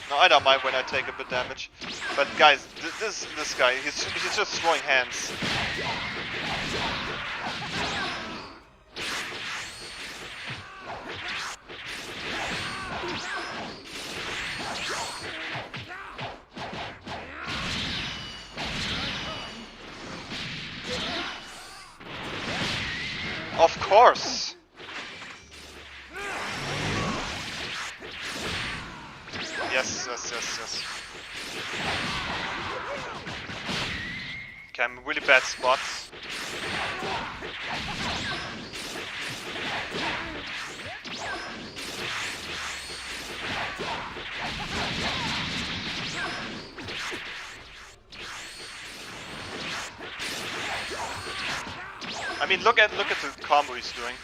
No, I don't mind when I take a bit damage. But guys, this guy, he's just throwing hands. Of course! Yes. Okay, I'm in really bad spots. I mean, look at the combo he's doing.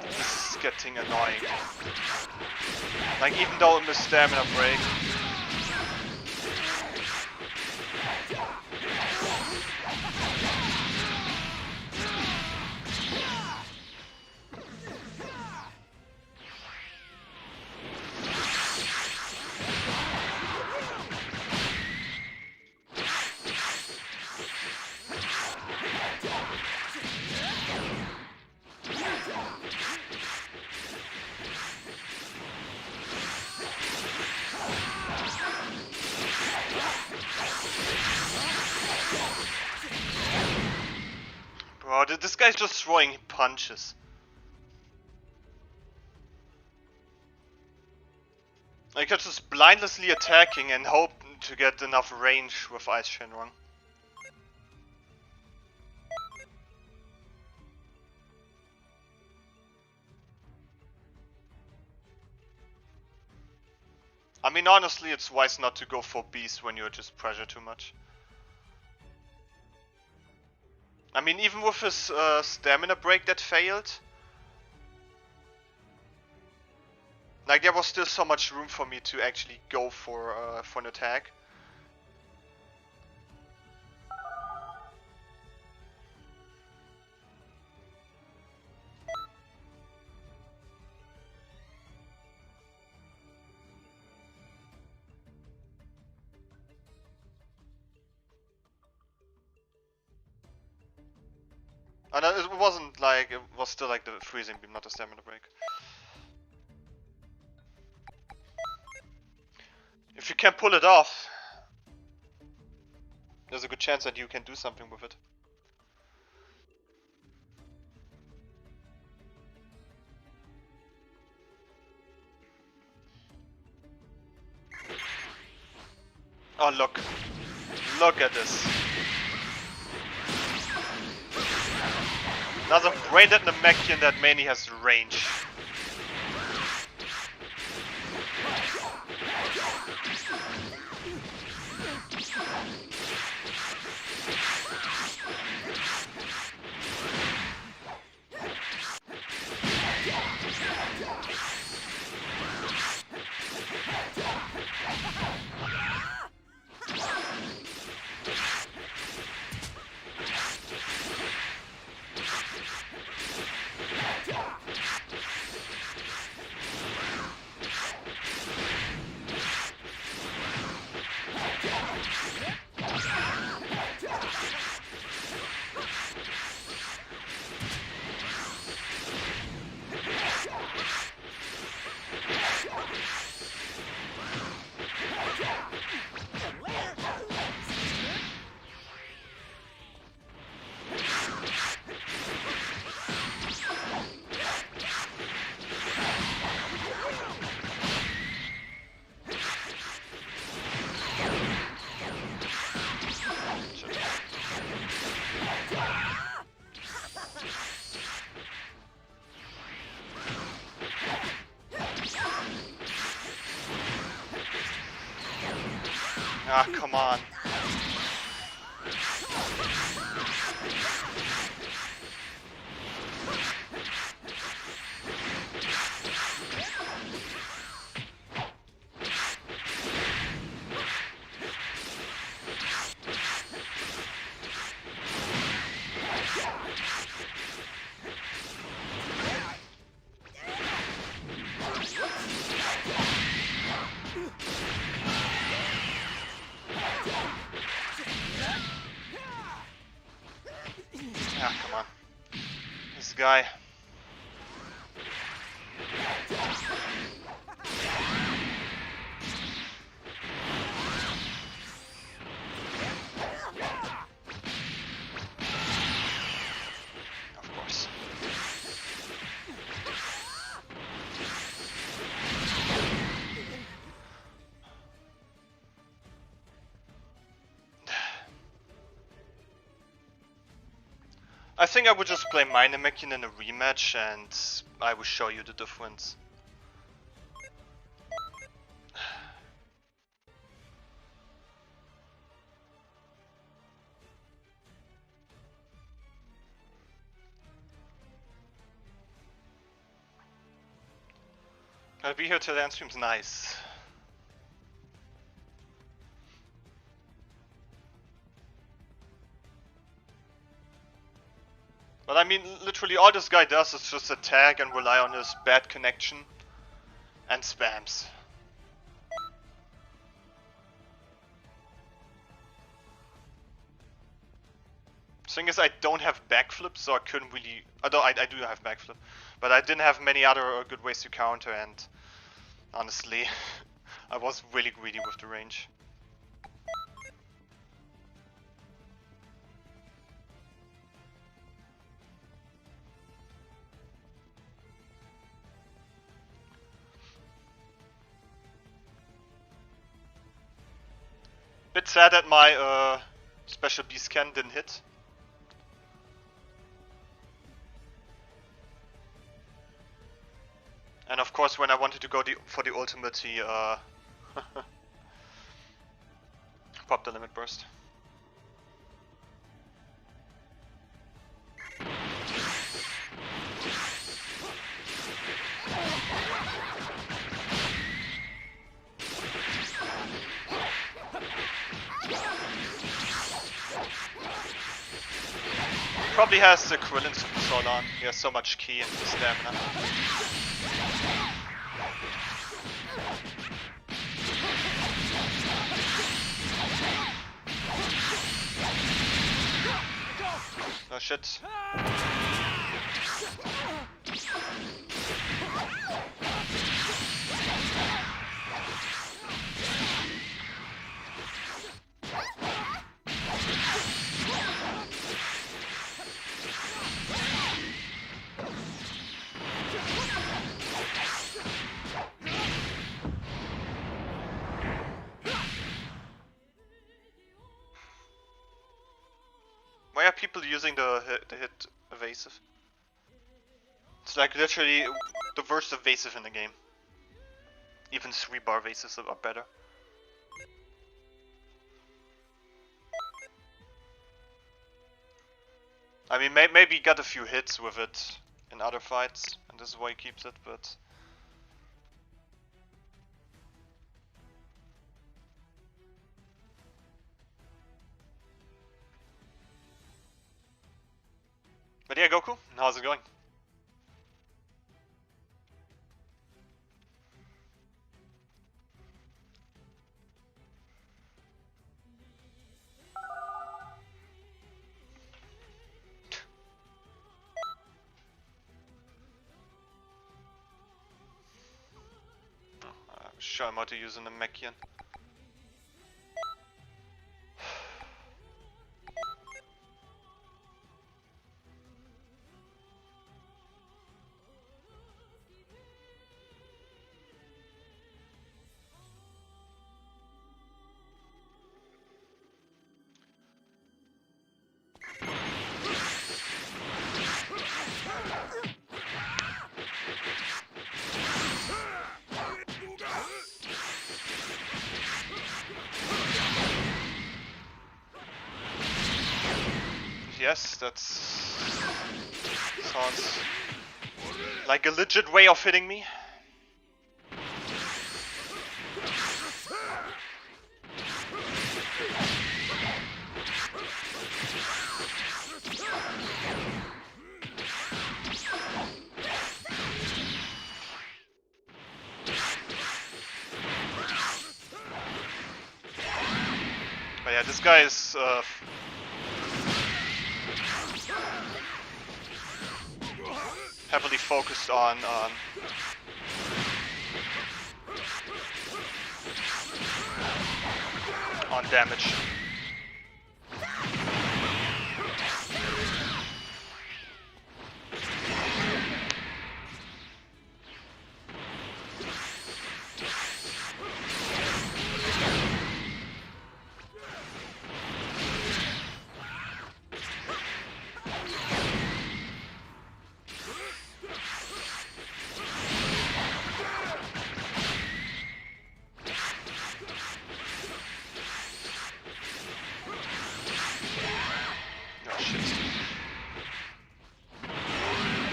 This is getting annoying. Like, even though I'm a stamina break. this guy's just throwing punches. Like, you're just blindlessly attacking and hope to get enough range with Ice Shenron. I mean, honestly, it's wise not to go for Beast when you're just pressured too much. I mean, even with his stamina break that failed, like, there was still so much room for me to actually go for an attack. And it wasn't like, it was still like the freezing beam, not the stamina break. If you can pull it off, there's a good chance that you can do something with it. Oh, look. Look at this. Another brain dead Namekian that mainly has range. Ah, come on. Ah, come on. This guy. Of course. I think I would just play my Namekian in a rematch and I will show you the difference. I'll be here till the end stream's nice. But I mean, literally all this guy does is just attack and rely on his bad connection and spams. Thing is, I don't have backflip, so I couldn't really. I do have backflip, but I didn't have many other good ways to counter, and honestly, I was really greedy with the range. Bit sad that my special beast scan didn't hit. And of course, when I wanted to go for the ultimate, he popped the limit burst. Probably has the Krillin Super Soul on. He has so much ki and stamina. Oh shit. Why are people using the hit evasive? It's like literally the worst evasive in the game. Even 3-bar evasives are better. I mean, maybe he got a few hits with it in other fights, and this is why he keeps it, but... But yeah, Goku, how's it going? I'm sure I'm about to use an Namekian. Yes, that sounds like a legit way of hitting me. But yeah, this guy is heavily focused on damage.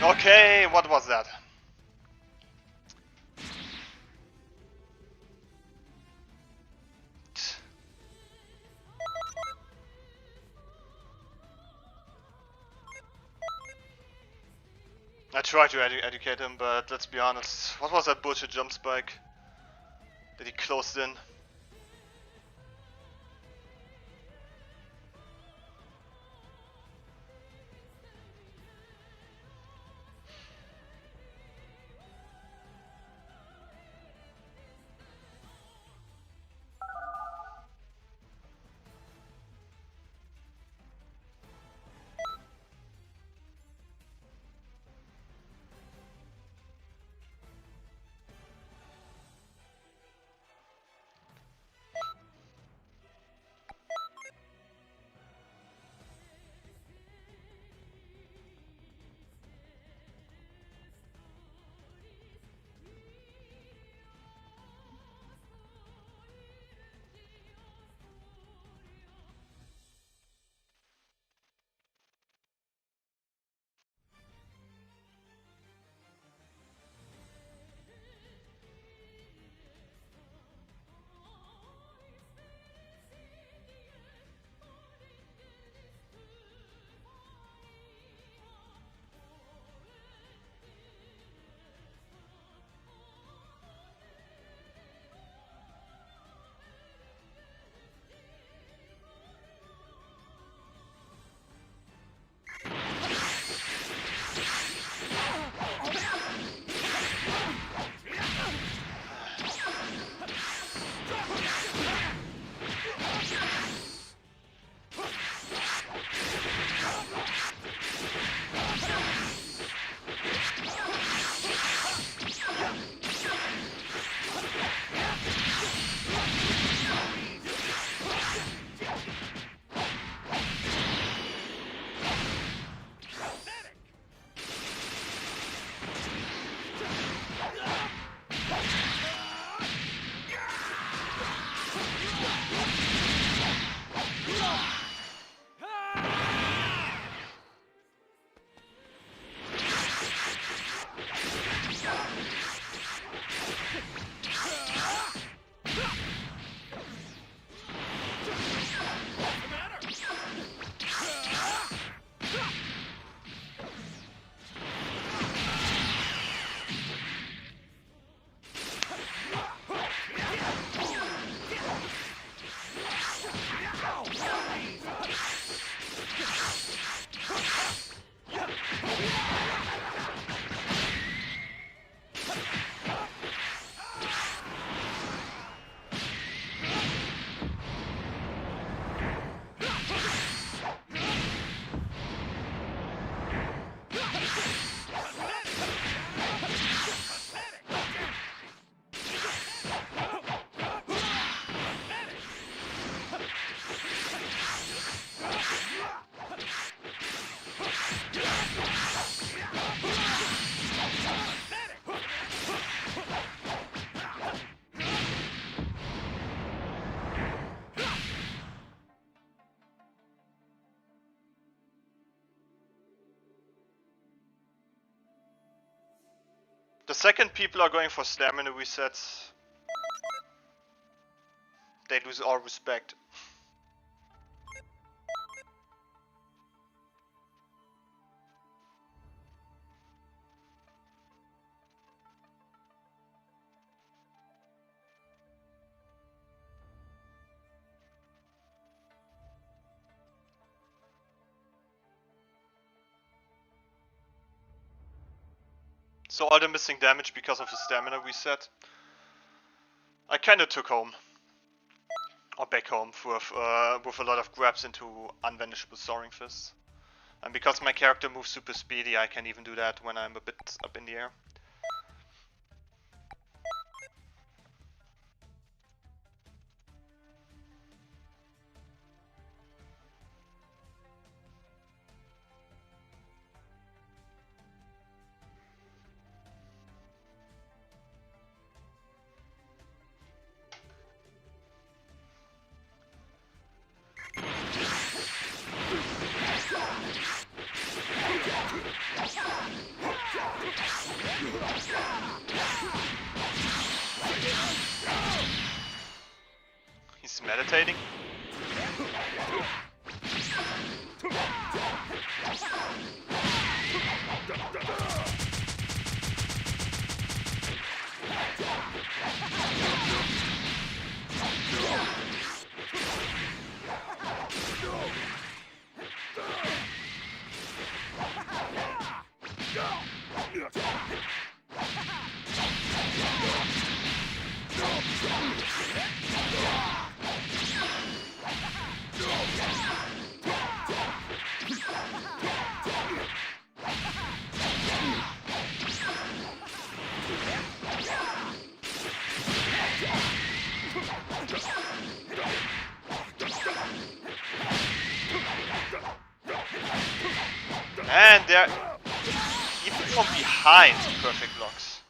Okay, what was that? I tried to educate him, but let's be honest. What was that bullshit jump spike that he closed in? The second people are going for stamina resets, they lose all respect. So all the missing damage because of the stamina reset, I kinda took home. Or back home with a lot of grabs into unvanishable soaring fists. And because my character moves super speedy, I can even do that when I'm a bit up in the air. He's meditating. And they're even from behind perfect blocks.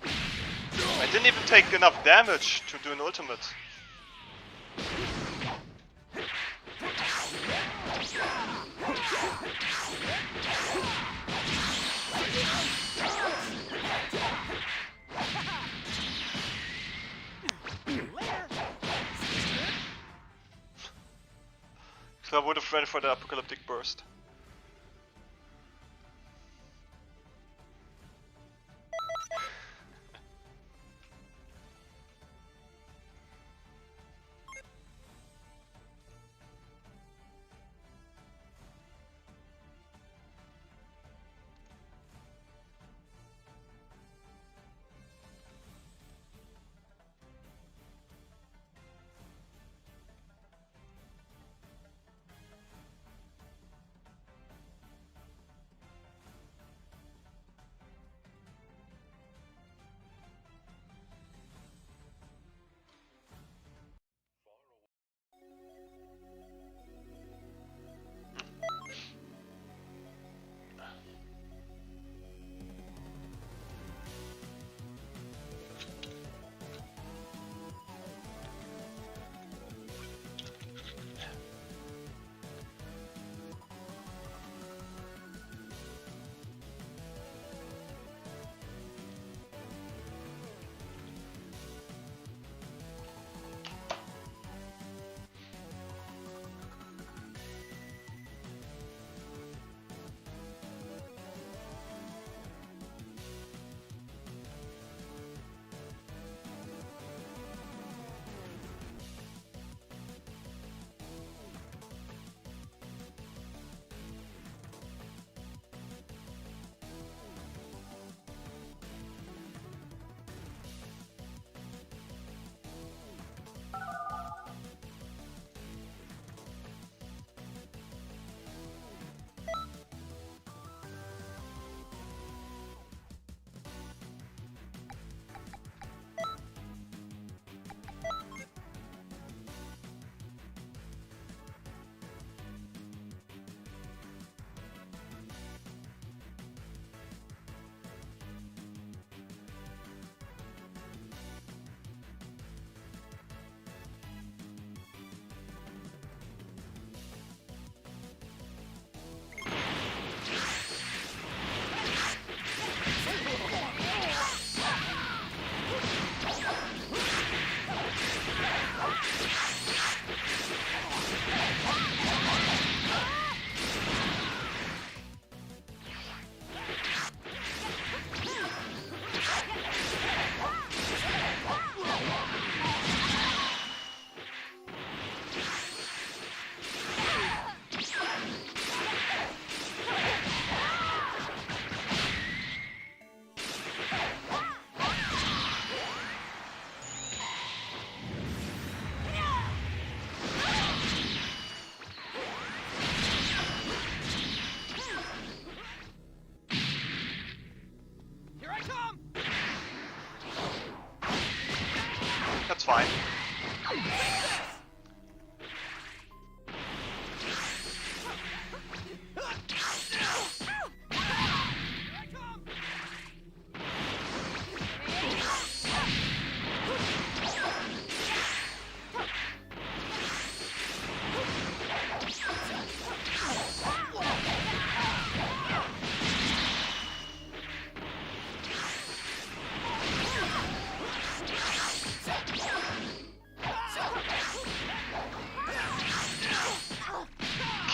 I didn't even take enough damage to do an ultimate. So I would have went for the apocalyptic burst.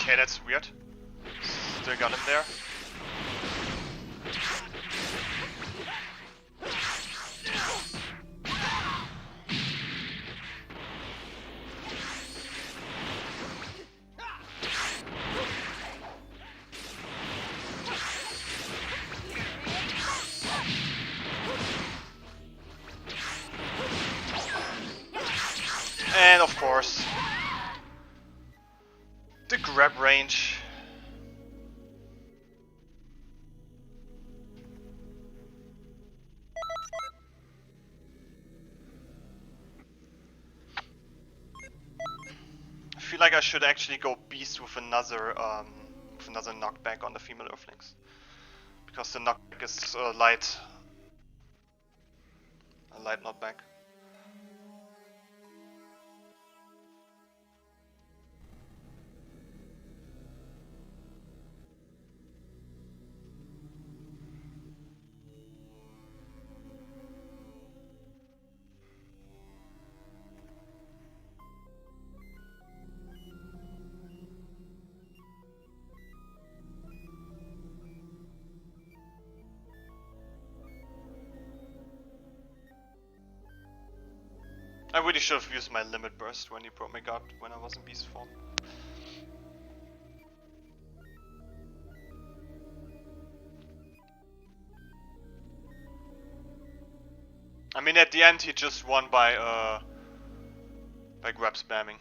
Okay, that's weird. Still got him there. And of course, the grab range. I feel like I should actually go beast with another knockback on the female Earthlings, because the knockback is a light knockback. I really should have used my limit burst when he broke my guard when I was in beast form. I mean, at the end he just won by grab spamming.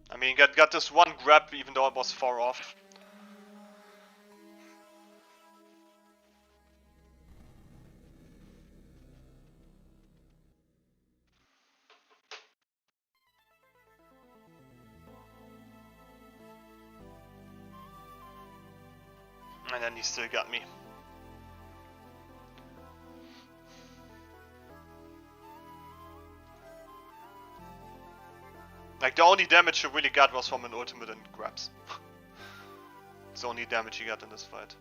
I mean, got this one grab even though it was far off. And then he still got me. Like, the only damage he really got was from an ultimate and grabs. It's the only damage he got in this fight.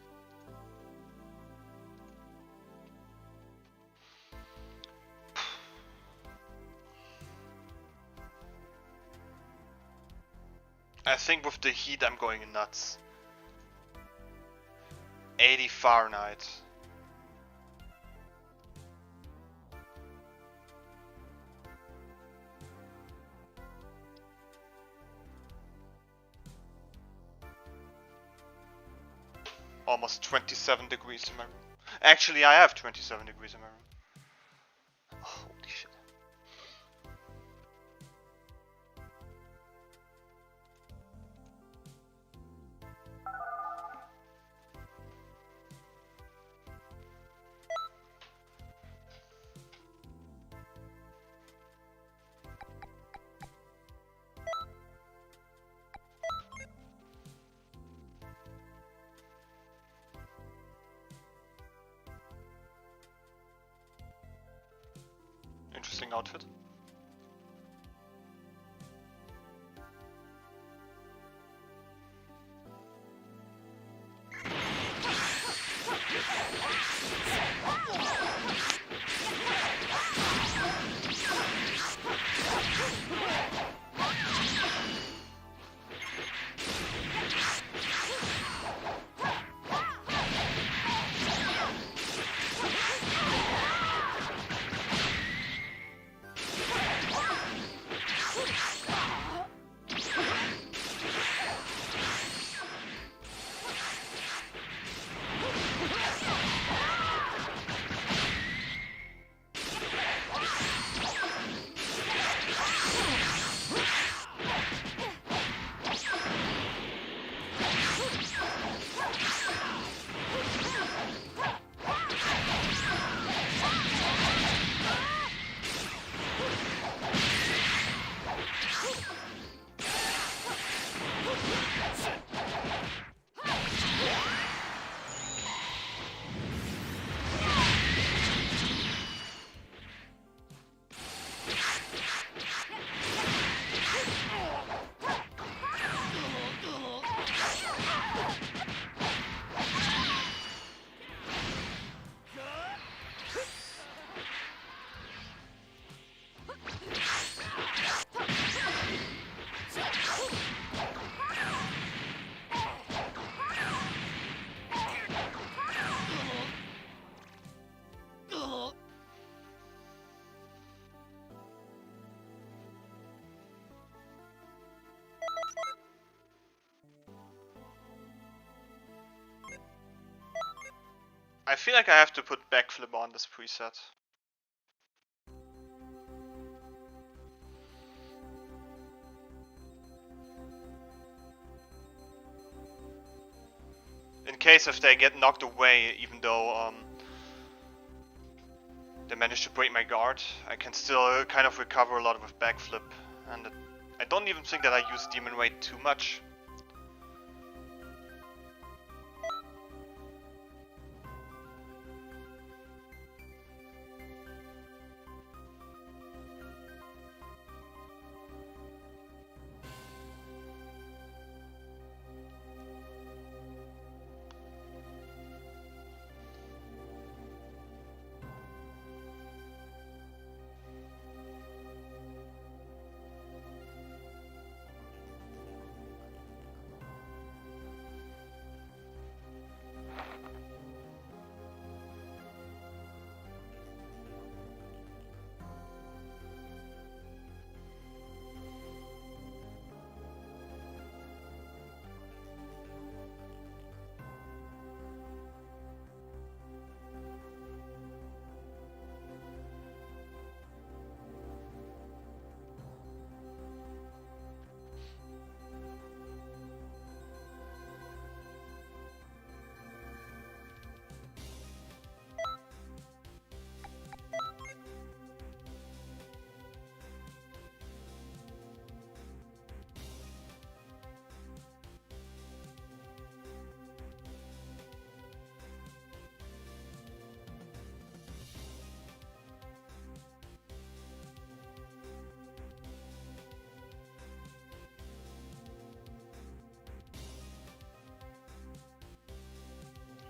I think with the heat I'm going nuts. 80 Fahrenheit. Almost 27 degrees in my room. Actually, I have 27 degrees in my room. Oh, holy shit. Interesting outfit. I feel like I have to put backflip on this preset. In case if they get knocked away, even though they manage to break my guard, I can still kind of recover a lot with backflip. And I don't even think that I use Demon Ray too much.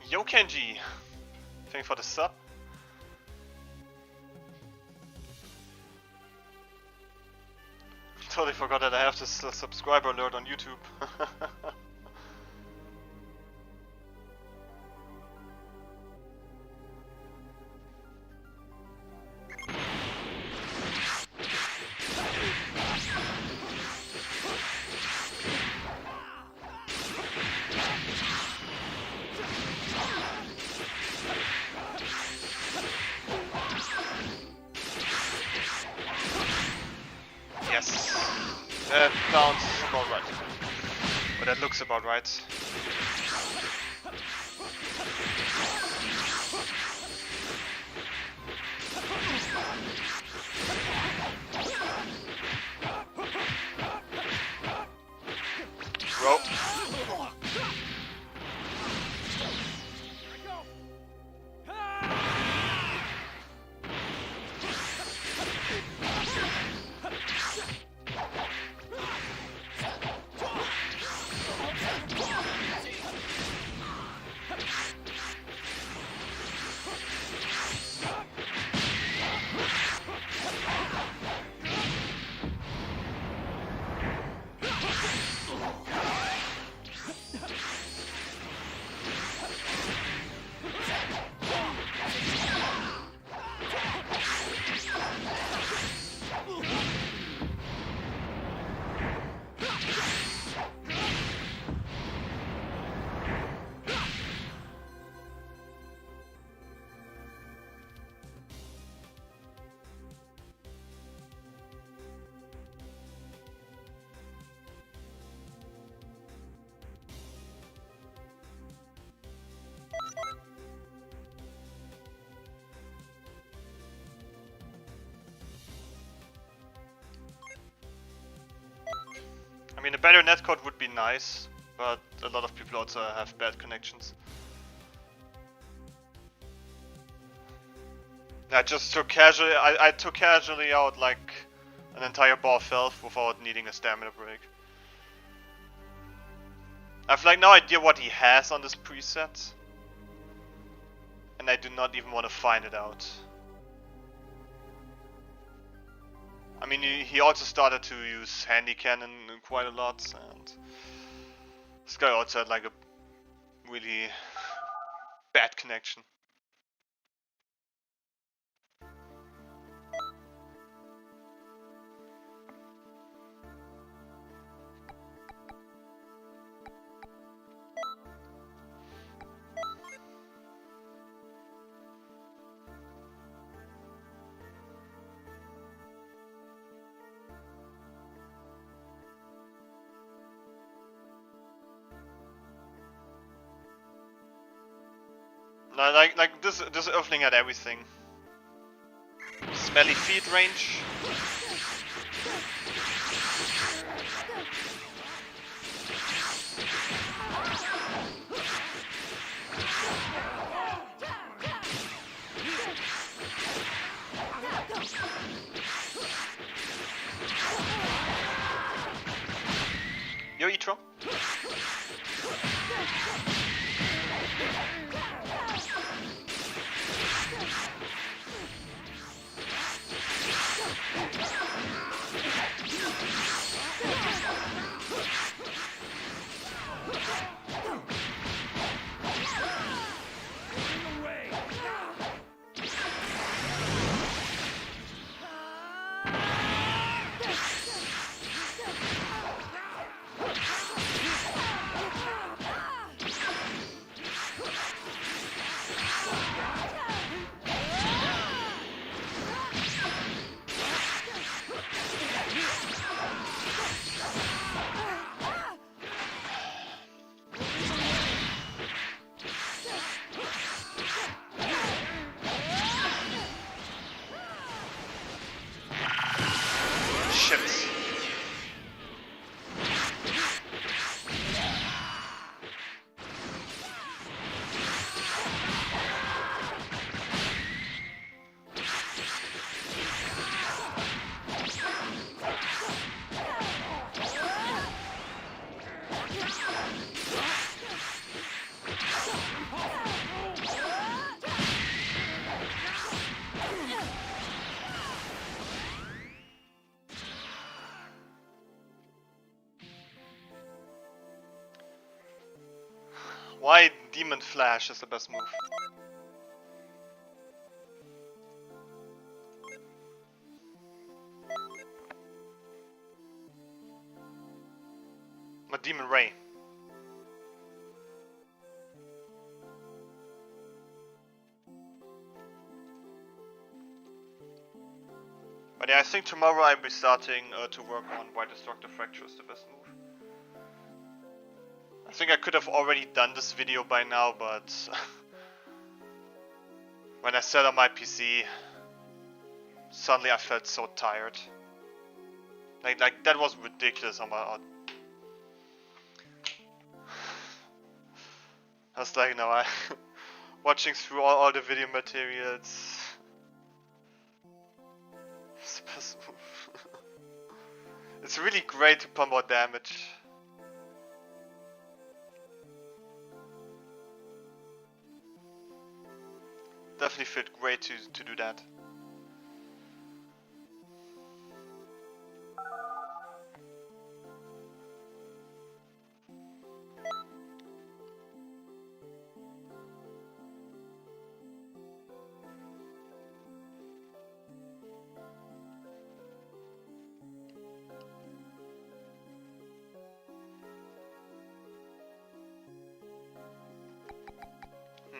Yo Kenji! Thank you for the sub. Totally forgot that I have this subscriber alert on YouTube. Yes. That sounds about right. But that looks about right. Bro. I mean, a better netcode would be nice, but a lot of people also have bad connections. I just took casually. I took casually out like an entire bar of health without needing a stamina break. I've like no idea what he has on this preset, and I do not even want to find it out. I mean, he also started to use handy cannon quite a lot, and this guy also had like a really bad connection. No, like this Earthling had everything. Smelly feet range. Yo, Itro. Shit. Why Demon Flash is the best move? My Demon Ray. But yeah, I think tomorrow I'll be starting to work on why Destructive Fracture is the best move. I think I could have already done this video by now, but when I set up my PC, suddenly I felt so tired. Like that was ridiculous on my own. I was like, no, I watching through all the video materials. It's the best move. It's really great to pump more damage. Definitely felt great to do that.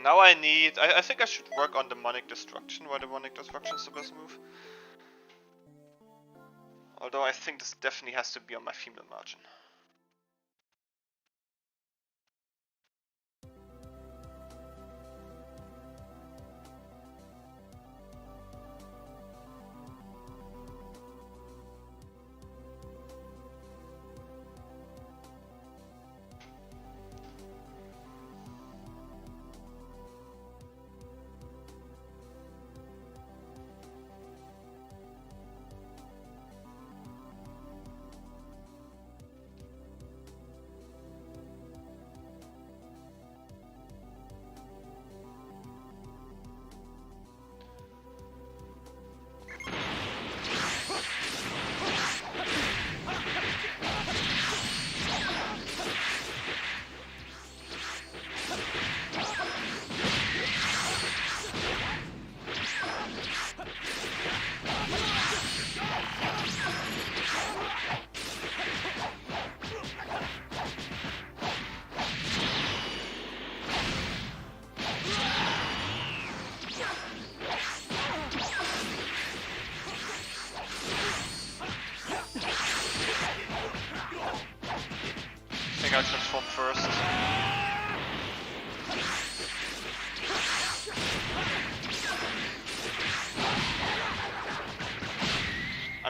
Now I need, I think I should work on Demonic Destruction, why Demonic Destruction is the best move. Although I think this definitely has to be on my female margin.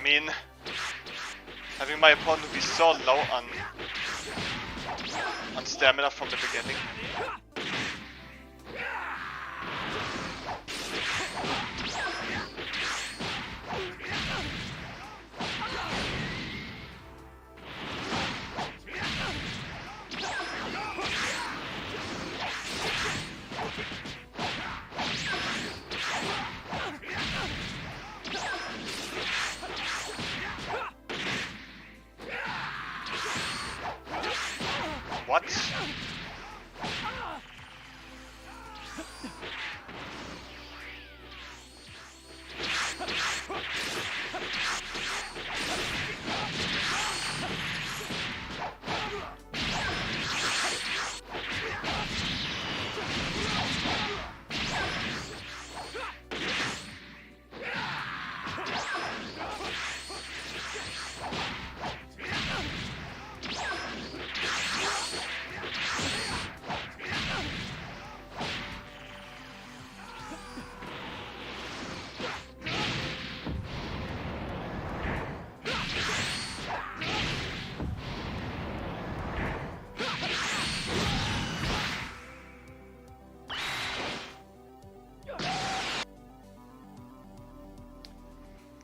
mean, having my opponent be so low on stamina from the beginning. What?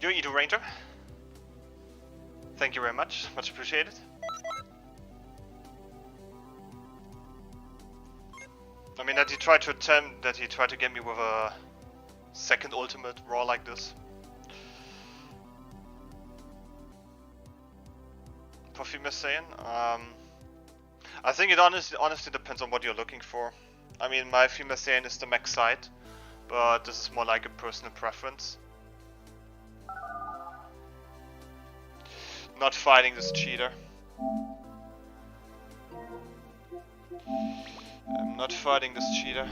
You eat a ranger. Thank you very much appreciated. I mean that he tried to get me with a second ultimate raw like this. For female Saiyan, I think it honestly depends on what you're looking for. I mean, my female Saiyan is the max side, but this is more like a personal preference. Not fighting this cheater. I'm not fighting this cheater.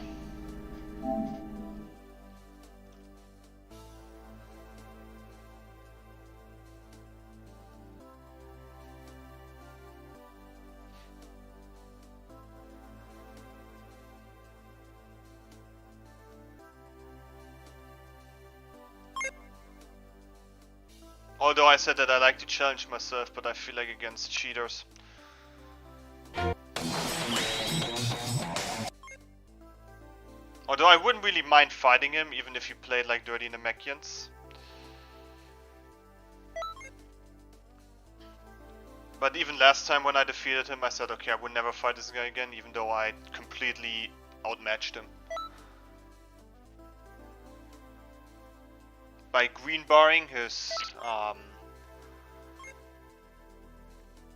Although I said that I like to challenge myself, but I feel like against cheaters. Although I wouldn't really mind fighting him, even if he played like dirty Namekians. But even last time when I defeated him, I said, okay, I would never fight this guy again, even though I completely outmatched him. By green barring his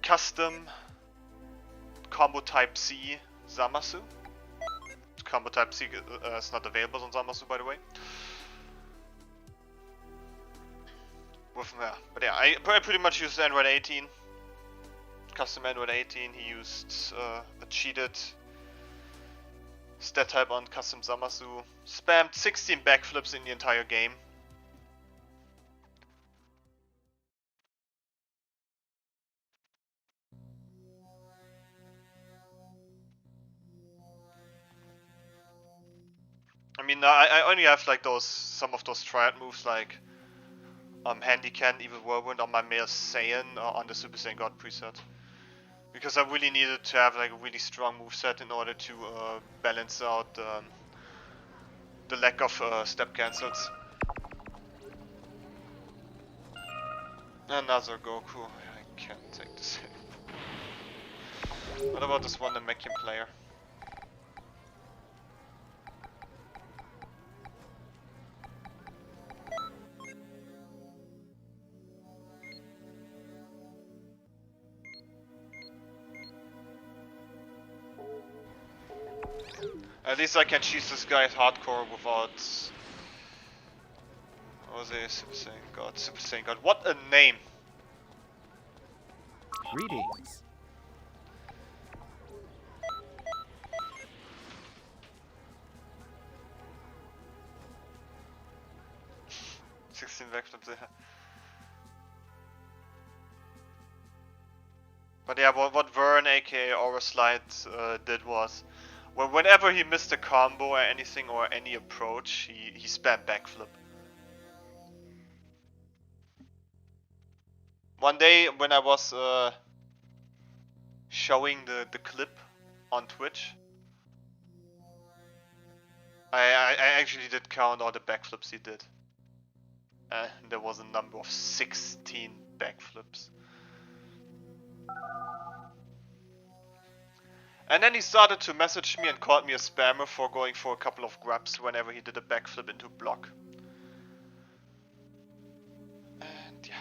custom combo type C Zamasu. Combo type C is not available on Zamasu, by the way. But yeah, I pretty much used Android 18. Custom Android 18. He used a cheated stat type on custom Zamasu. Spammed 16 backflips in the entire game. I mean, I only have like some of those triad moves like Handy Can, Evil Whirlwind on my male Saiyan or on the Super Saiyan God preset. Because I really needed to have like a really strong moveset in order to balance out the lack of step cancels. Another Goku, I can't take this. What about this one Namekian player? At least I can cheese this guy hardcore without... What was it? Super Saiyan God. Super Saiyan God. What a name! Greetings. But yeah, what Vern aka Auraslide did was, whenever he missed a combo or anything or any approach, he spammed backflip. One day when I was showing the clip on Twitch, I actually did count all the backflips he did. There was a number of 16 backflips. And then he started to message me and called me a spammer for going for a couple of grabs whenever he did a backflip into block. And yeah.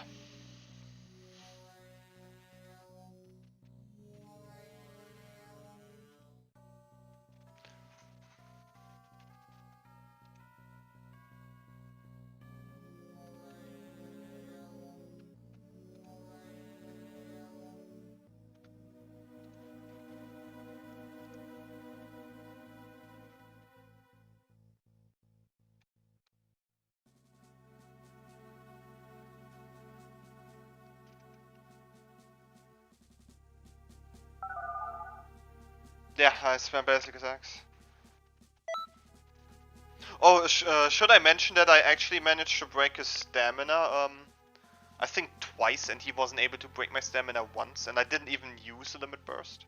Yeah, I spam basic attacks. Oh, should I mention that I actually managed to break his stamina, I think twice, and he wasn't able to break my stamina once, and I didn't even use a limit burst.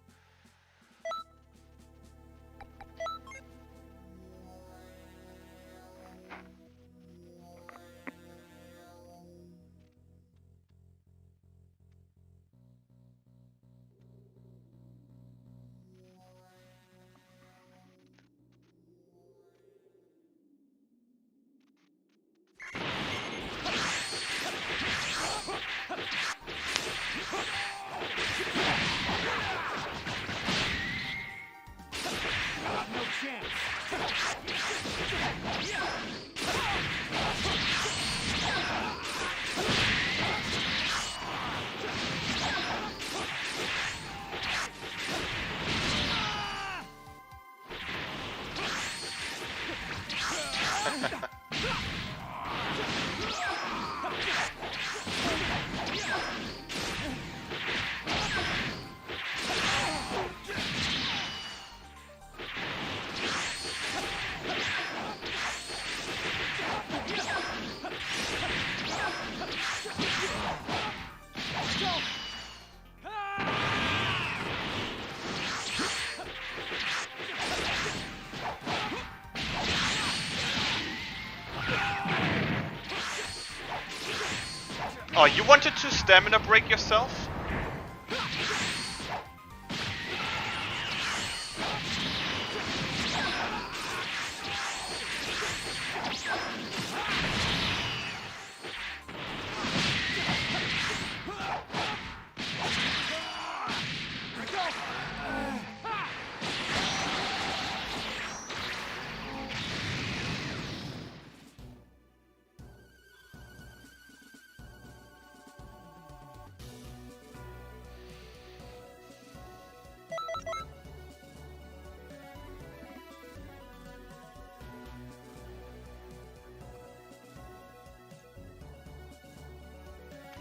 No chance. Oh, you wanted to stamina break yourself?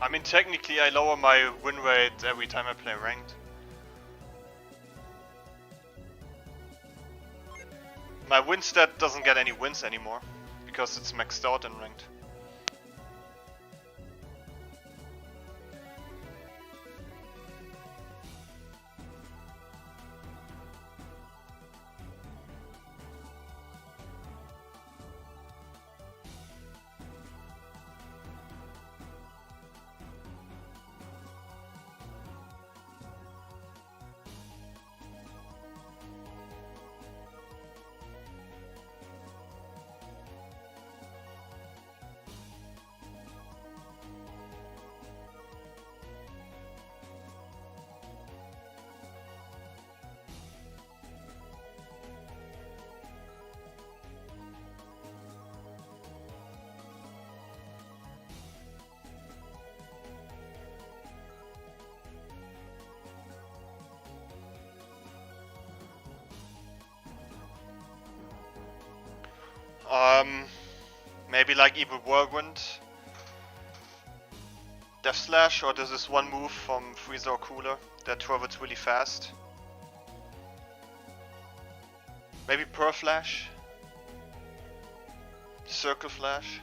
I mean, technically I lower my win rate every time I play ranked. My win stat doesn't get any wins anymore, because it's maxed out in ranked. Maybe like Evil Whirlwind, Death Slash, or this is one move from Freezer or Cooler that travels really fast. Maybe Pearl Flash, Circle Flash.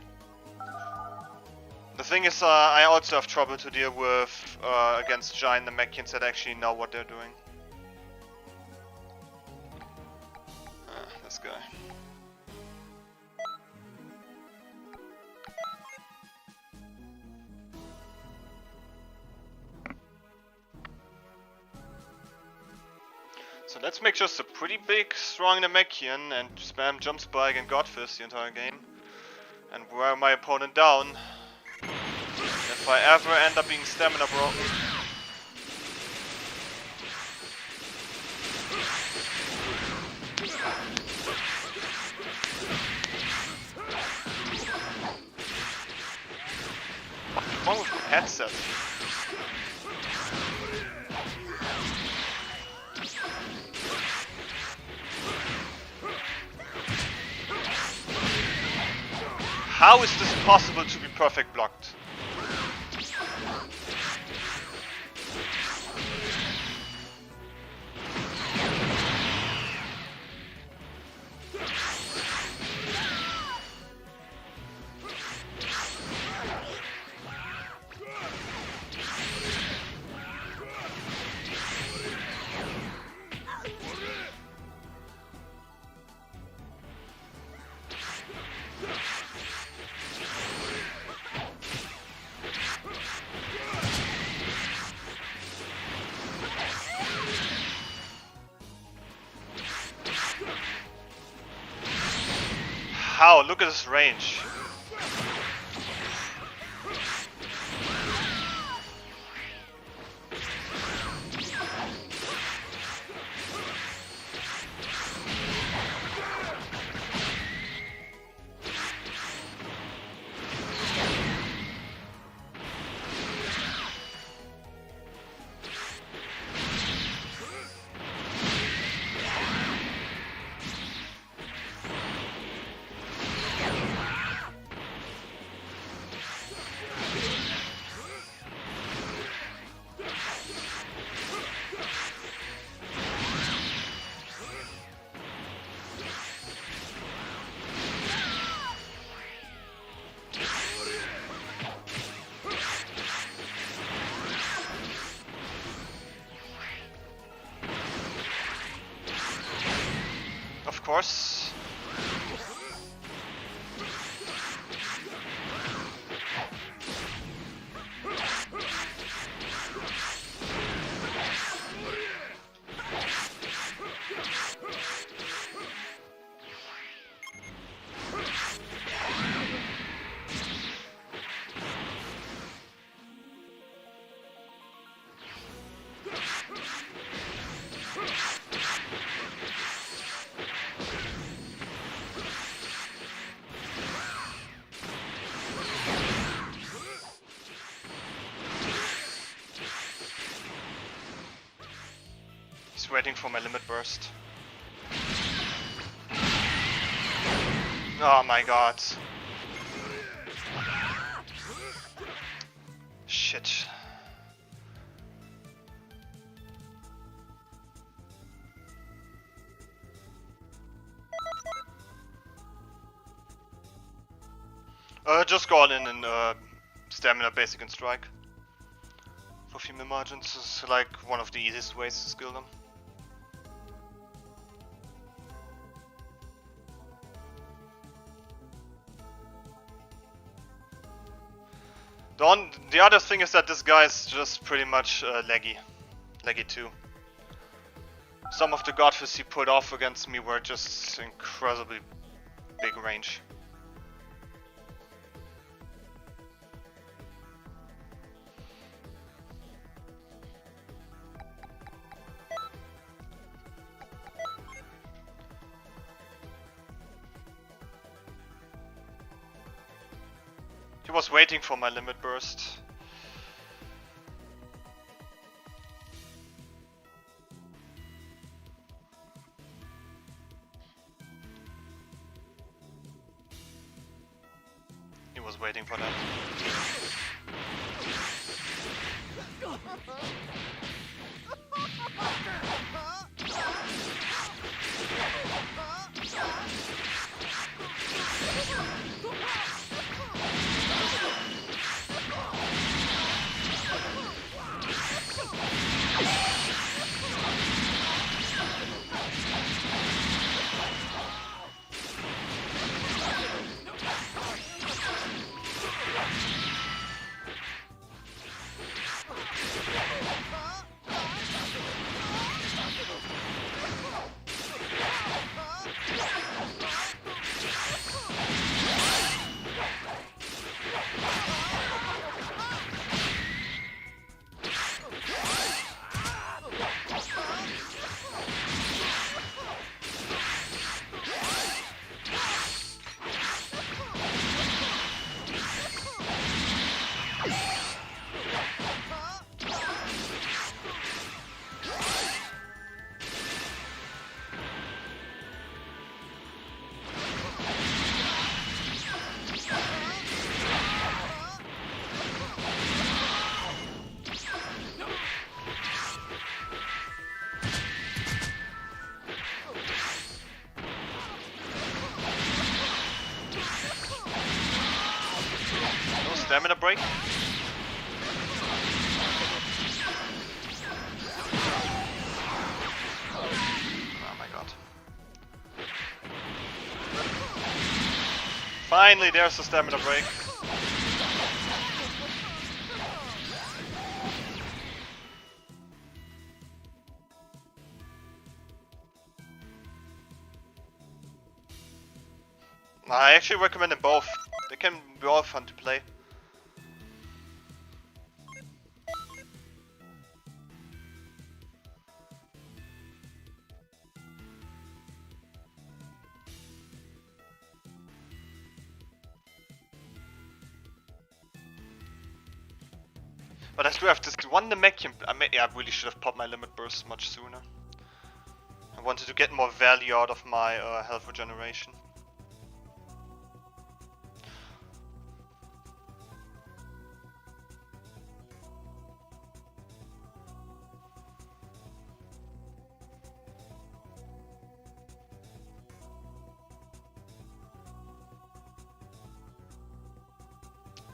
The thing is, I also have trouble to deal with against giant Namekians that actually know what they're doing. This guy. So let's make just a pretty big, strong Namekian and spam Jump Spike and Godfist the entire game. And wear my opponent down. If I ever end up being stamina broken. What's wrong with the headset? How is this possible to be perfect blocked? How? Look at this range. Of course. He's waiting for my limit burst. Oh my god. Shit. Just go all in and stamina, basic, and strike. For female margins is like one of the easiest ways to skill them. The other thing is that this guy is just pretty much laggy. Laggy too. Some of the Godfists he put off against me were just incredibly big range. He was waiting for my limit burst. He was waiting for that. stamina break. Oh my god. Finally, there's a stamina break. I actually recommend them both. They can be all fun to play. But I still have this one Namekian. I really should have popped my limit burst much sooner. I wanted to get more value out of my health regeneration.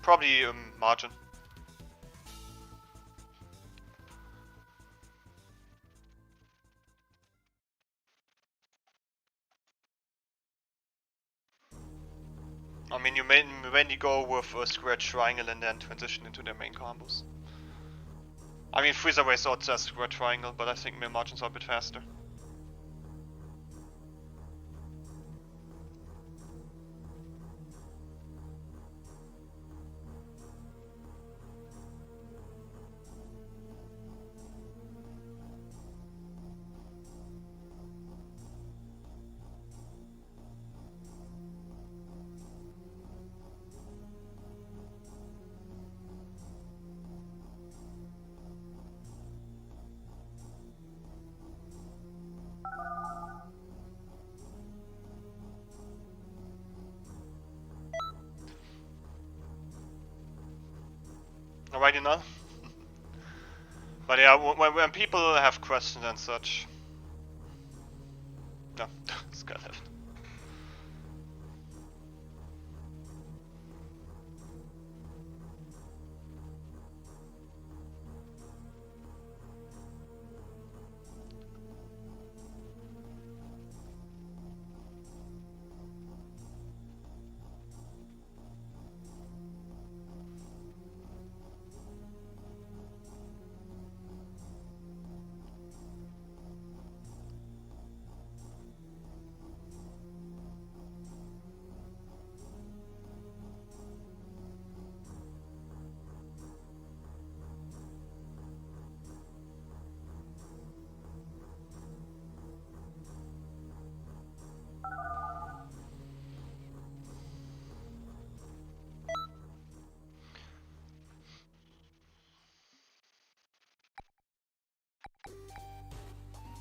Probably margin. I mean, you mainly go with a square triangle and then transition into their main combos. I mean, Freezerway also has square triangle, but I think main margins are a bit faster. Alrighty now. But yeah, when people have questions and such. No, Sky left.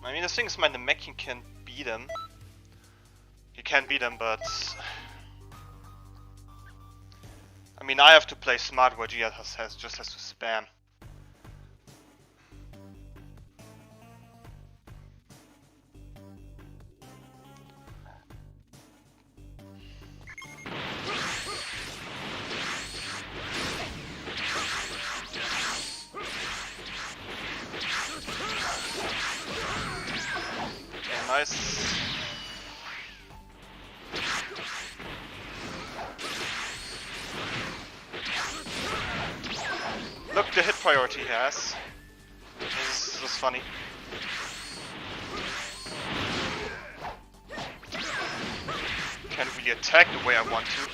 I mean, the thing is, my Namekian can beat him. He can beat him, but I mean, I have to play smart where G just has to spam. Yeah, nice. Look, the hit priority he has. This is funny. Can't really attack the way I want to.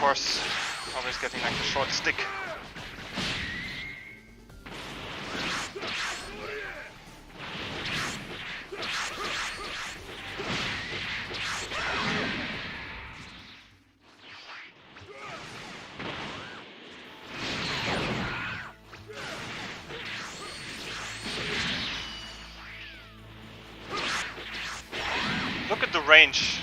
course. Always getting like the short stick. Look at the range.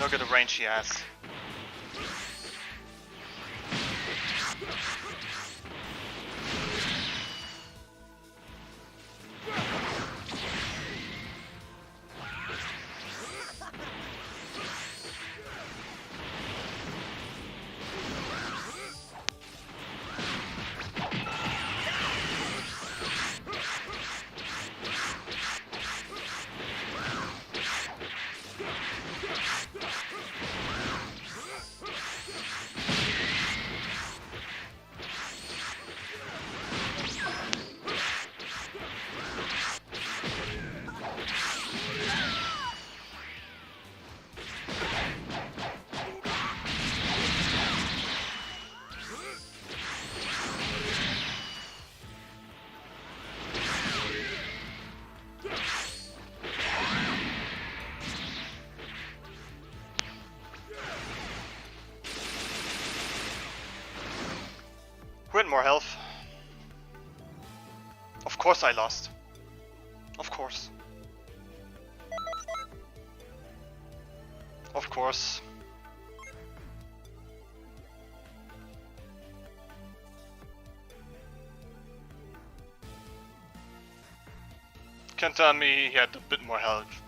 Look at the range he has. Who had more health? Of course I lost. Of course. Of course. Can't tell me he had a bit more health.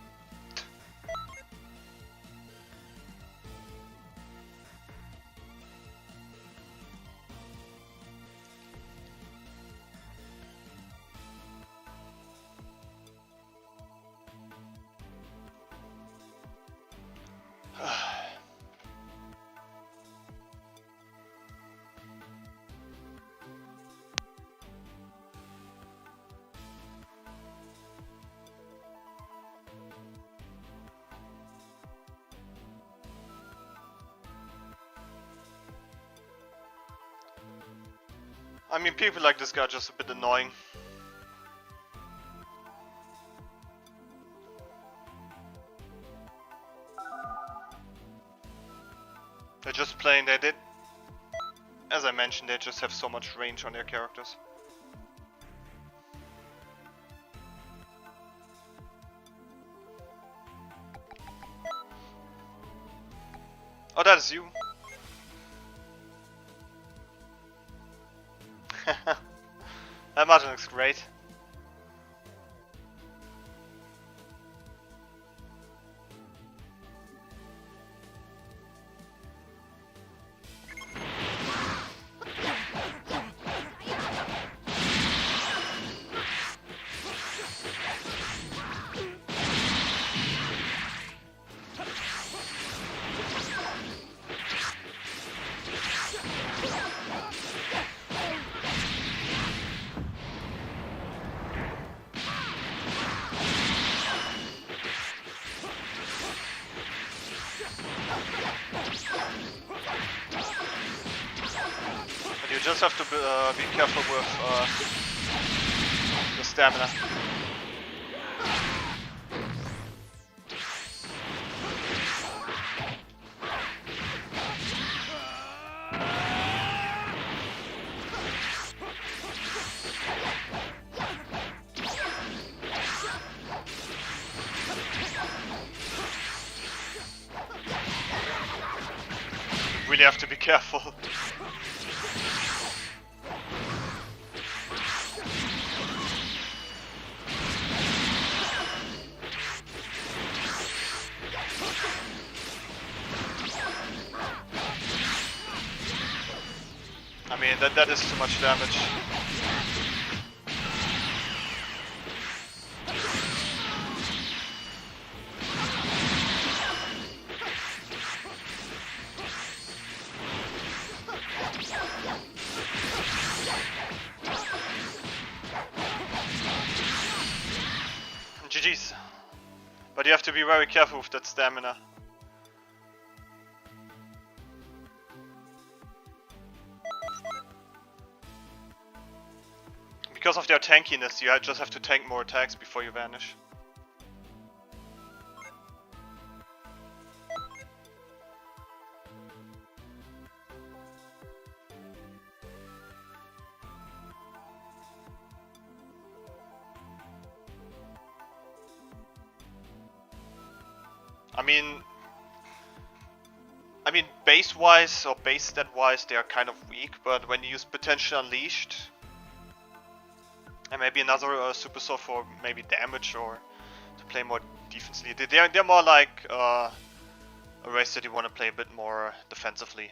I mean, people like this guy are just a bit annoying. They're just plain, they did. As I mentioned, they just have so much range on their characters. Oh, that is you. That Martin looks great. You just have to be careful with the stamina. You really have to be careful. I mean, that is too much damage. GG. you have to be very careful with that stamina. Because of their tankiness, you just have to tank more attacks before you vanish. I mean, base-wise or base stat-wise, they are kind of weak, but when you use Potential Unleashed, and maybe another Super Sword for maybe damage or to play more defensively, they're more like a race that you want to play a bit more defensively.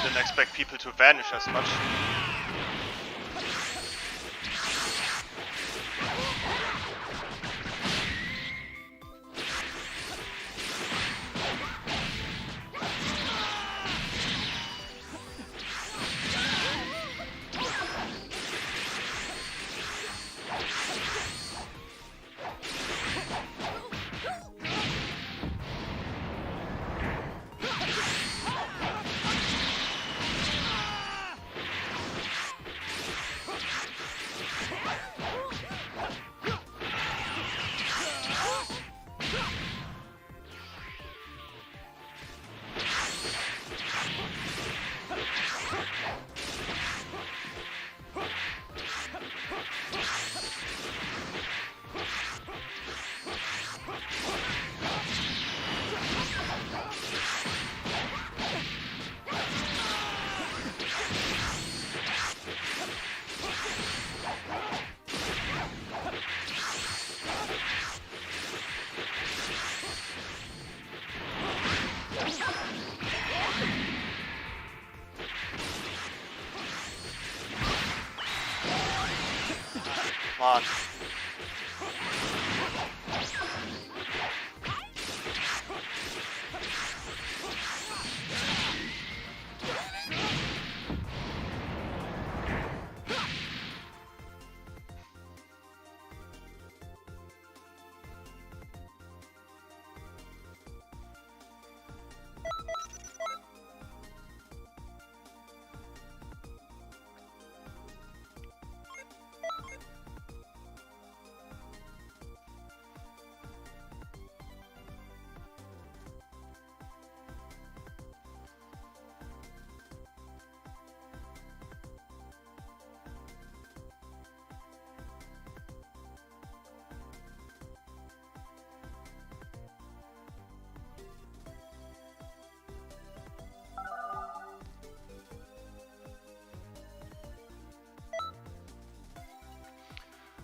Didn't expect people to vanish as much. Come on.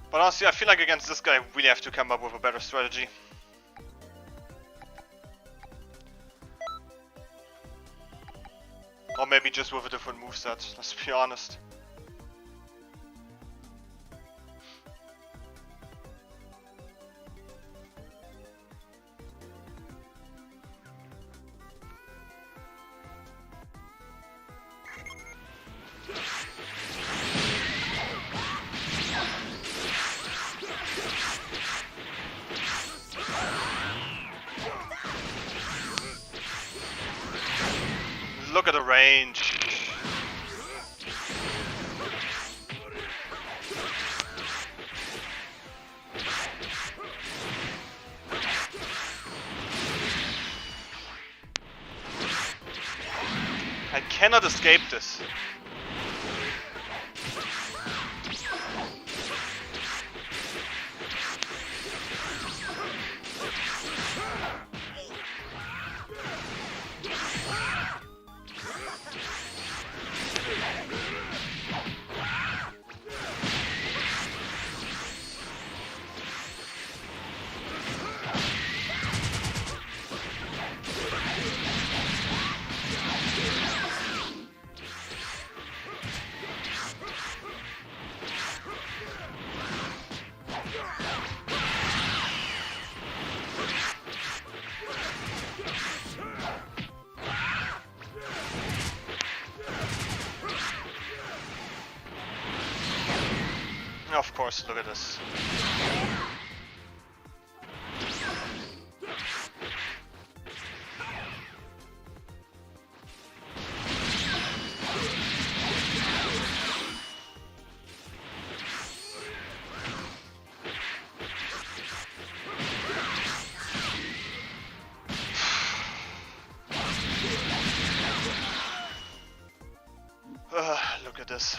But honestly, I feel like against this guy, I really have to come up with a better strategy. Or maybe just with a different moveset, let's be honest. range. I cannot escape this. Of course, look at this. Look at this.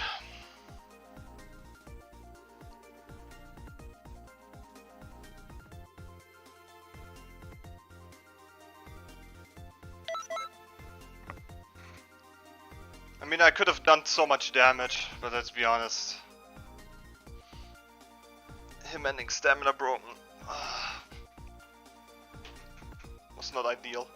I mean, I could have done so much damage, but let's be honest. Him ending stamina broken was not ideal.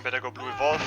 Better go blue evolved.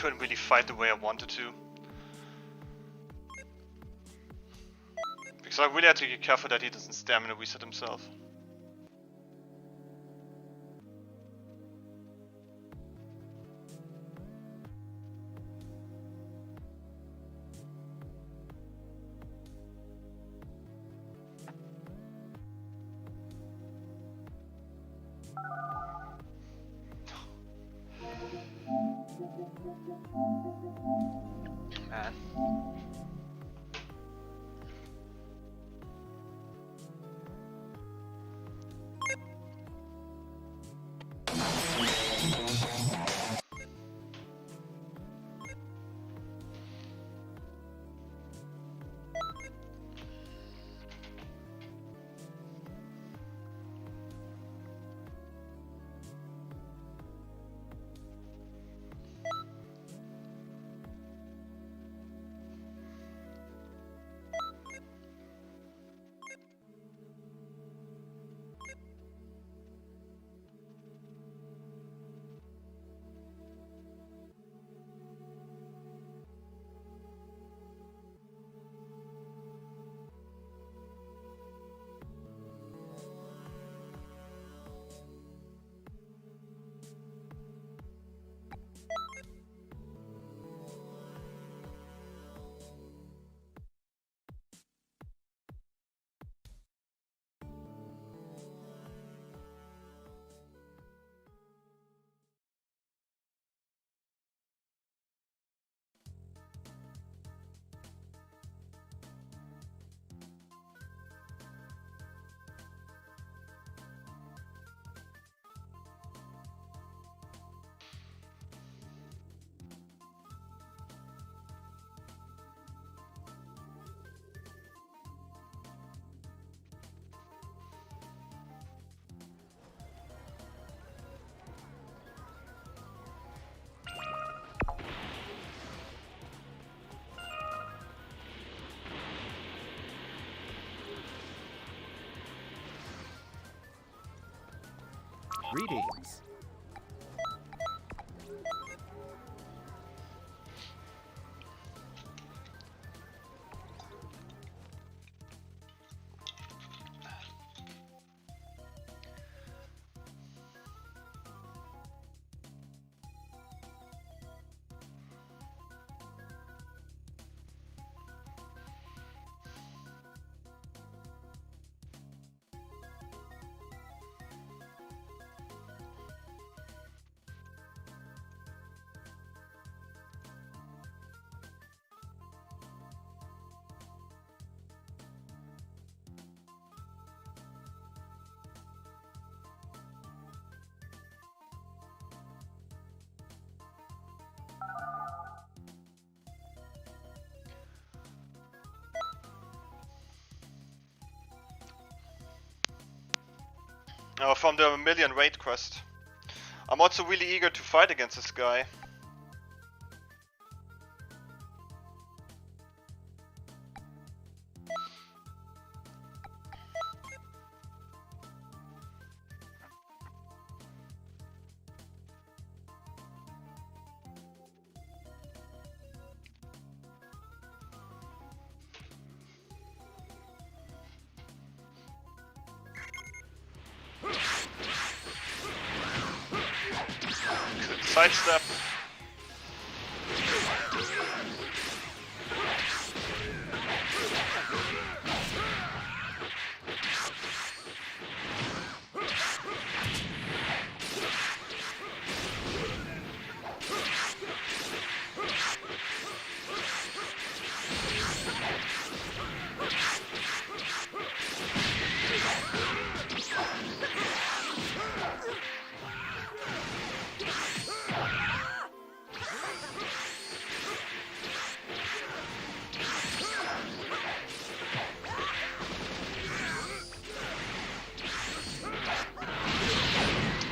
couldn't really fight the way I wanted to. Because I really had to get careful that he doesn't stamina reset himself. Man. Greetings. From the million raid quest. I'm also really eager to fight against this guy. Sidestep.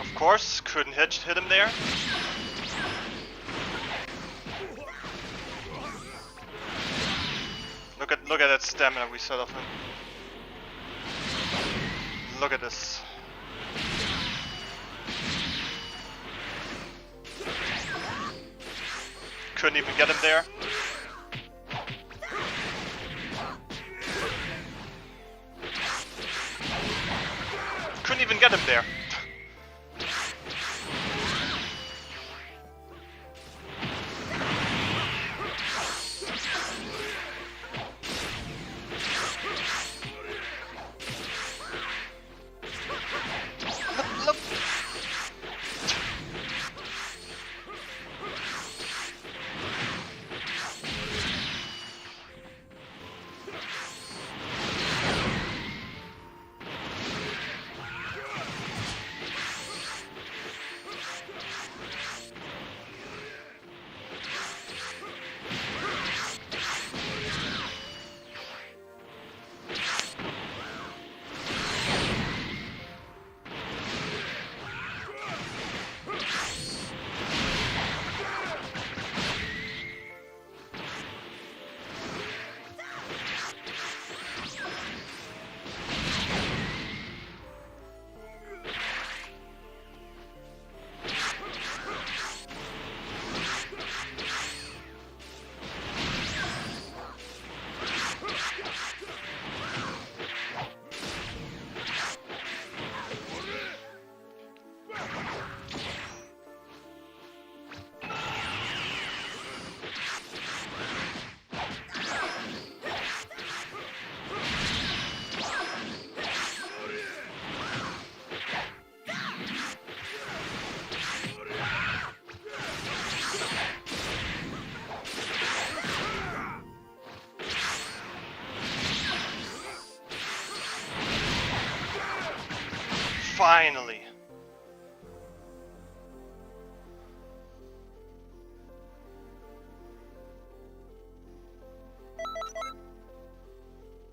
Of course, couldn't hit him there. Look at that stamina we set off him. Look at this. Couldn't even get him there. Couldn't even get him there. Look. Finally.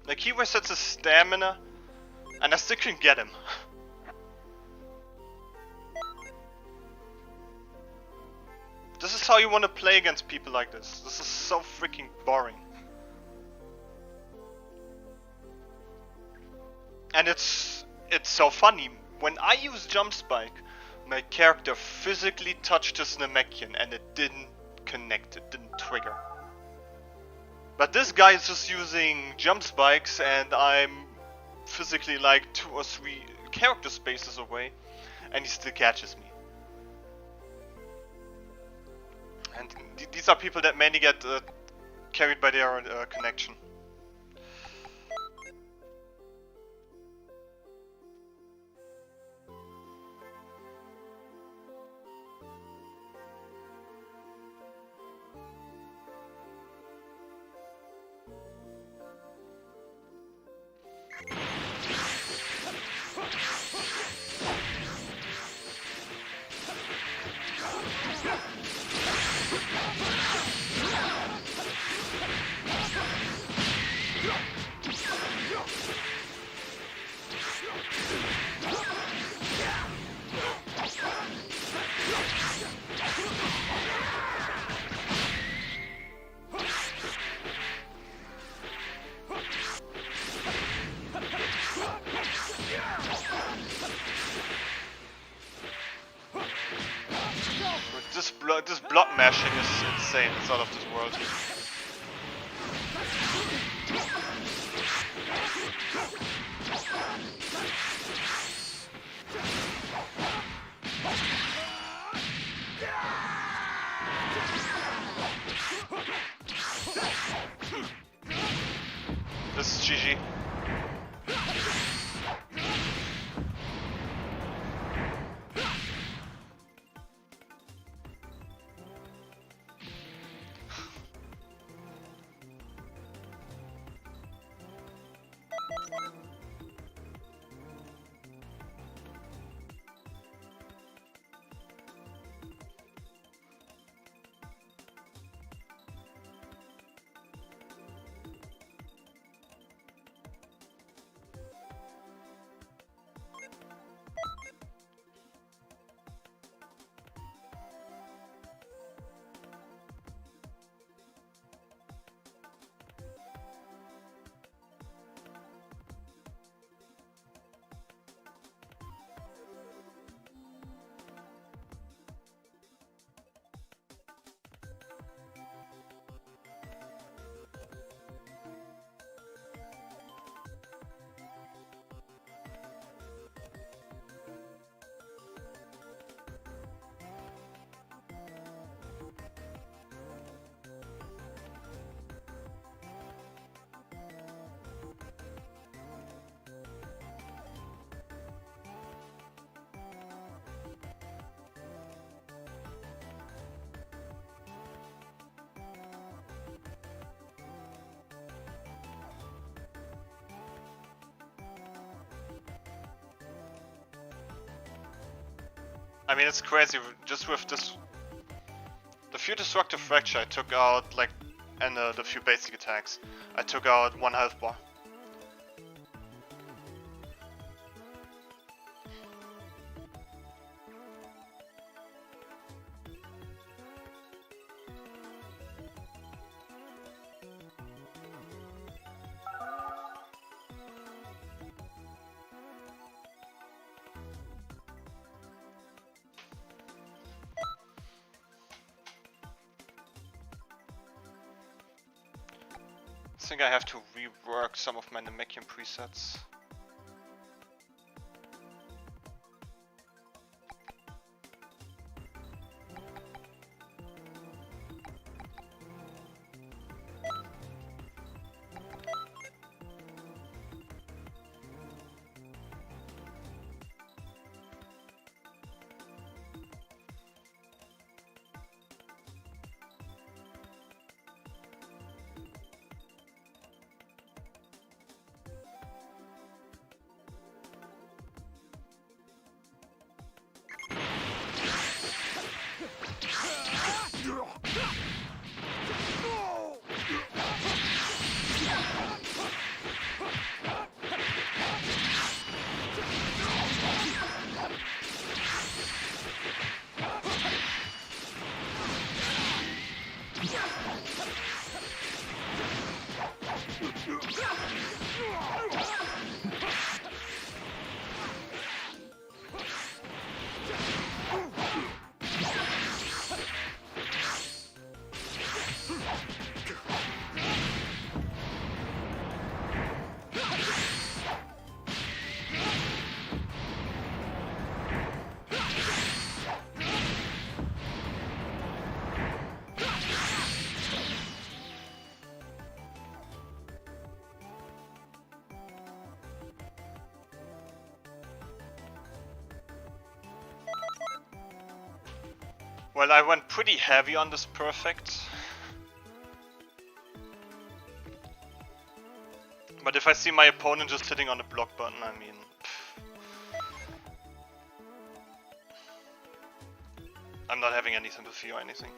Like, he resets his stamina, and I still couldn't get him. This is how you want to play against people like this. This is so freaking boring. And it's so funny. When I use Jump Spike, my character physically touched his Namekian and it didn't connect, it didn't trigger. But this guy is just using Jump Spikes and I'm physically like 2 or 3 character spaces away and he still catches me. And these are people that mainly get carried by their connection. This block mashing is insane, it's out of this world. This is GG. I mean, it's crazy. Just with this, the few destructive fracture I took out, like, and the few basic attacks, I took out 1 health bar. I think I have to rework some of my Namekian presets. Well, I went pretty heavy on this perfect. But if I see my opponent just hitting on the block button, I mean... I'm not having any sympathy or anything.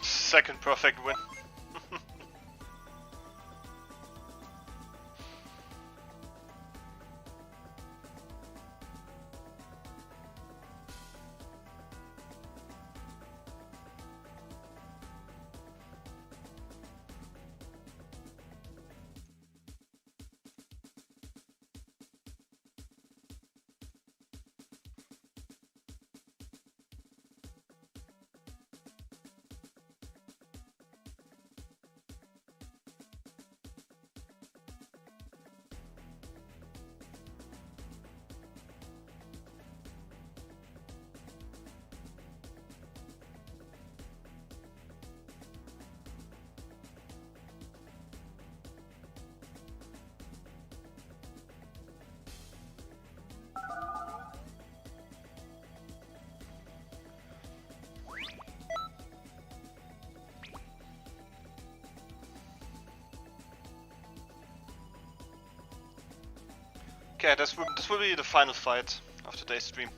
Second perfect win. Okay, this will be the final fight of today's stream.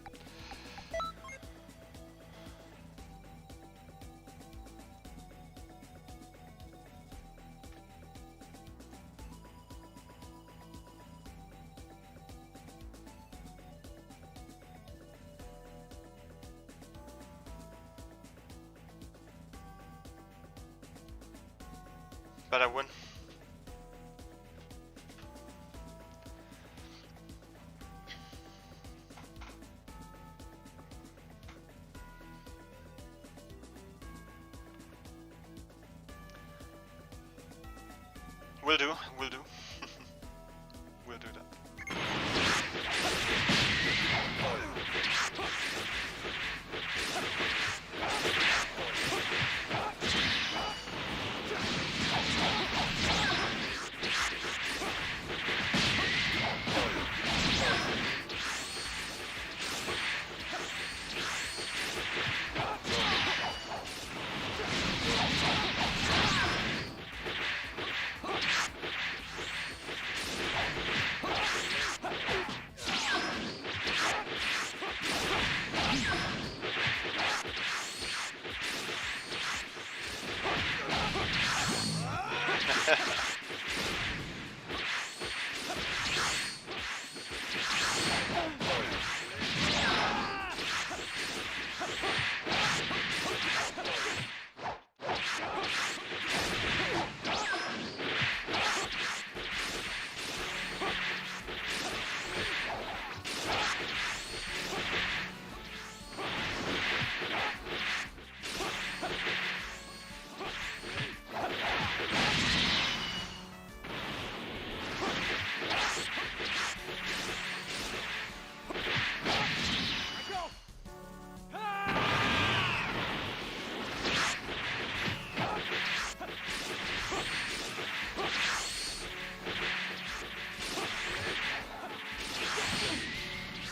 But I win. Will do, will do. We'll do that.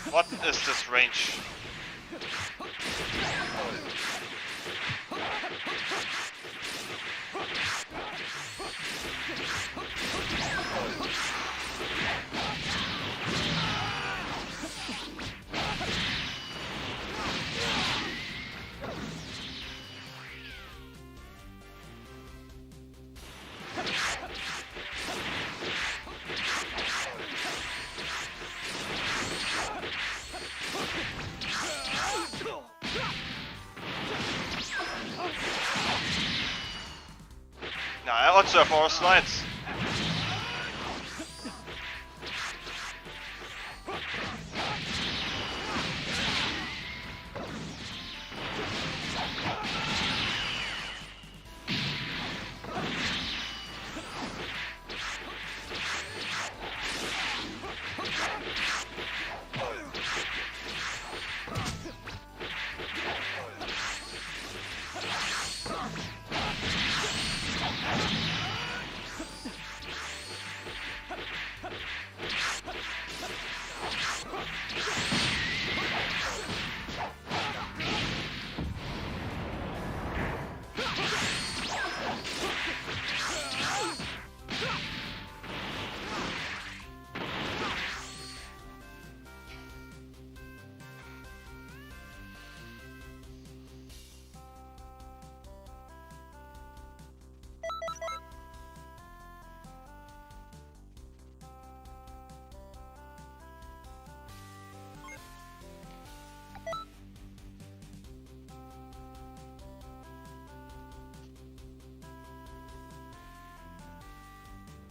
What is this range? Nah, I also have our slides.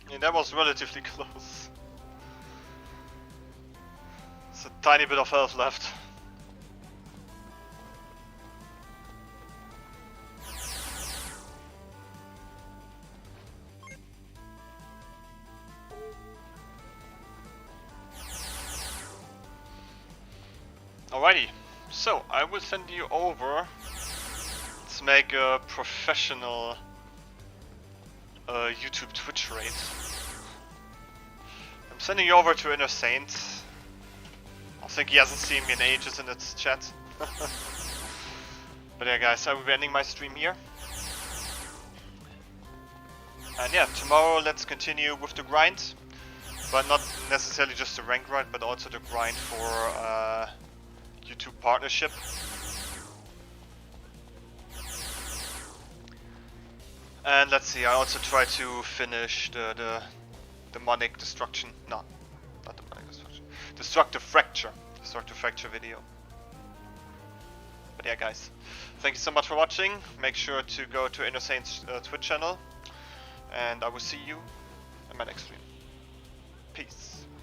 Yeah, that was relatively close. It's a tiny bit of health left. Alrighty, so I will send you over. Let's make a professional YouTube Twitch raid. I'm sending you over to Inner Saint. I think he hasn't seen me in ages in its chat. But yeah guys, I will be ending my stream here. And yeah, tomorrow let's continue with the grind. but not necessarily just the rank grind, but also the grind for YouTube partnership. And let's see, I also try to finish the demonic destruction. No, not demonic destruction. Destructive fracture video. But yeah, guys, thank you so much for watching. Make sure to go to Inner Saint's Twitch channel, and I will see you in my next stream. Peace.